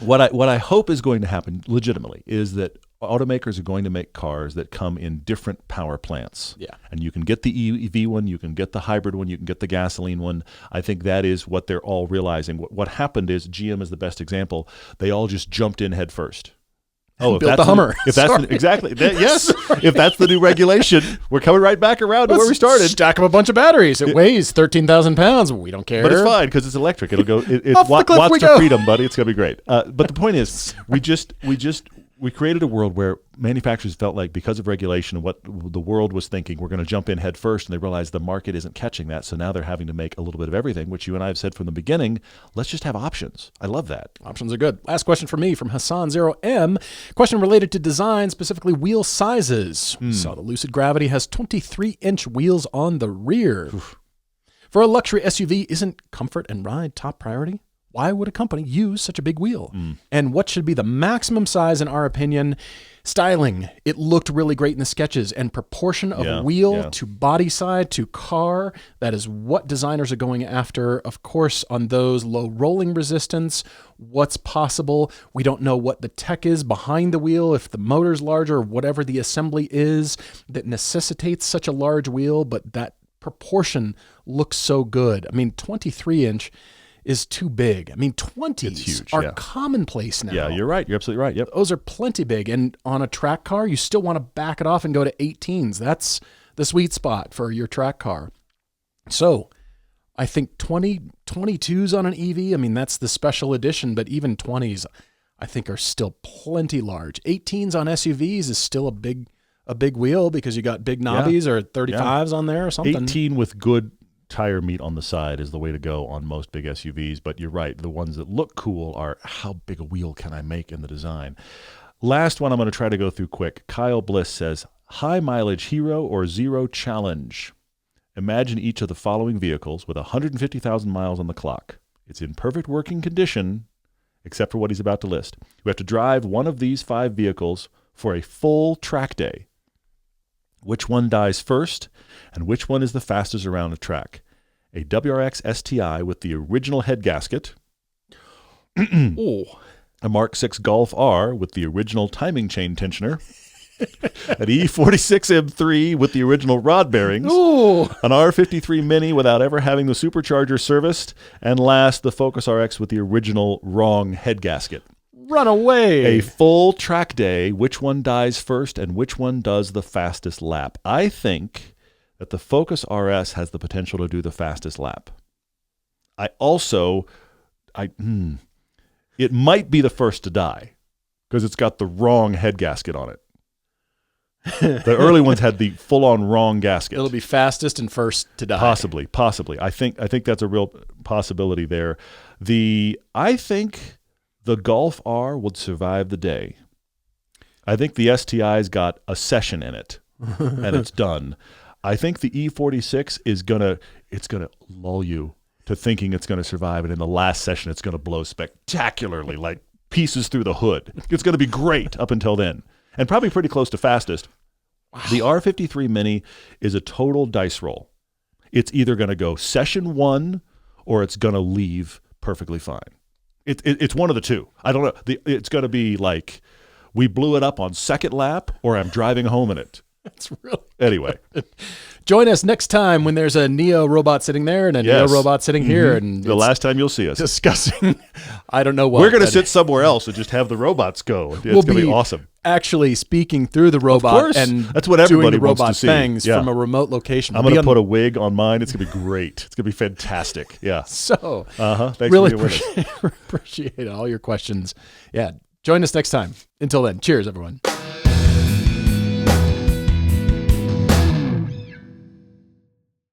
What I hope is going to happen legitimately is that automakers are going to make cars that come in different power plants. Yeah. And you can get the EV one, you can get the hybrid one, you can get the gasoline one. I think that is what they're all realizing. What happened is, GM is the best example, they all just jumped in head first. Oh, built the Hummer. Exactly. Yes. If that's the new regulation, we're coming right back around to where we started. Stack up a bunch of batteries. It weighs 13,000 pounds. We don't care. But it's fine because it's electric. It'll go. It's watts to freedom, buddy. It's gonna be great. But the point is, we created a world where manufacturers felt like, because of regulation and what the world was thinking, we're going to jump in head first, and they realized the market isn't catching that. So now they're having to make a little bit of everything, which you and I have said from the beginning. Let's just have options. I love that. Options are good. Last question for me from Hassan0M. Question related to design, specifically wheel sizes. So the Lucid Gravity has 23-inch wheels on the rear. Oof. For a luxury SUV, isn't comfort and ride top priority? Why would a company use such a big wheel? And what should be the maximum size, in our opinion? Styling. It looked really great in the sketches, and proportion of wheel to body side to car. That is what designers are going after. Of course, on those, low rolling resistance, what's possible. We don't know what the tech is behind the wheel, if the motor's larger or whatever the assembly is that necessitates such a large wheel, but that proportion looks so good. I mean, 23-inch is too big. I mean, 20s are commonplace now. Yeah, you're right. You're absolutely right. Yep. Those are plenty big. And on a track car, you still want to back it off and go to 18s. That's the sweet spot for your track car. So I think 22s on an EV, I mean, that's the special edition, but even 20s, I think, are still plenty large. 18s on SUVs is still a big wheel because you got big knobbies or 35s on there or something. 18 with good tire meat on the side is the way to go on most big SUVs, but you're right. The ones that look cool are, how big a wheel can I make in the design? Last one I'm going to try to go through quick. Kyle Bliss says, high mileage hero or zero challenge? Imagine each of the following vehicles with 150,000 miles on the clock. It's in perfect working condition, except for what he's about to list. You have to drive one of these 5 vehicles for a full track day. Which one dies first, and which one is the fastest around the track? A WRX STI with the original head gasket. A Mark 6 Golf R with the original timing chain tensioner. An E46 M3 with the original rod bearings. An R53 Mini without ever having the supercharger serviced. And last, the Focus RX with the original wrong head gasket. Run away. A full track day, which one dies first and which one does the fastest lap? I think that the Focus RS has the potential to do the fastest lap. It might be the first to die because it's got the wrong head gasket on it. The early ones had the full-on wrong gasket. It'll be fastest and first to die. Possibly. I think that's a real possibility there. I think the Golf R would survive the day. I think the STI's got a session in it, and it's done. I think the E46 is gonna lull you to thinking it's gonna survive, and in the last session, it's gonna blow spectacularly, like pieces through the hood. It's gonna be great up until then, and probably pretty close to fastest. Wow. The R53 Mini is a total dice roll. It's either gonna go session 1 or it's gonna leave perfectly fine. It's one of the two. I don't know. It's going to be like we blew it up on second lap, or I'm driving home in it. That's really anyway. Join us next time when there's a Neo robot sitting there and a Neo robot sitting here, and the last time you'll see us discussing. I don't know what we're going to sit somewhere else and just have the robots go. It's going to be awesome. Actually, speaking through the robot and that's what everybody doing the wants robot to see. Things from a remote location. I'm going to put a wig on mine. It's going to be great. It's going to be fantastic. Yeah. So, thanks really for being with us. Appreciate all your questions. Yeah. Join us next time. Until then, cheers, everyone.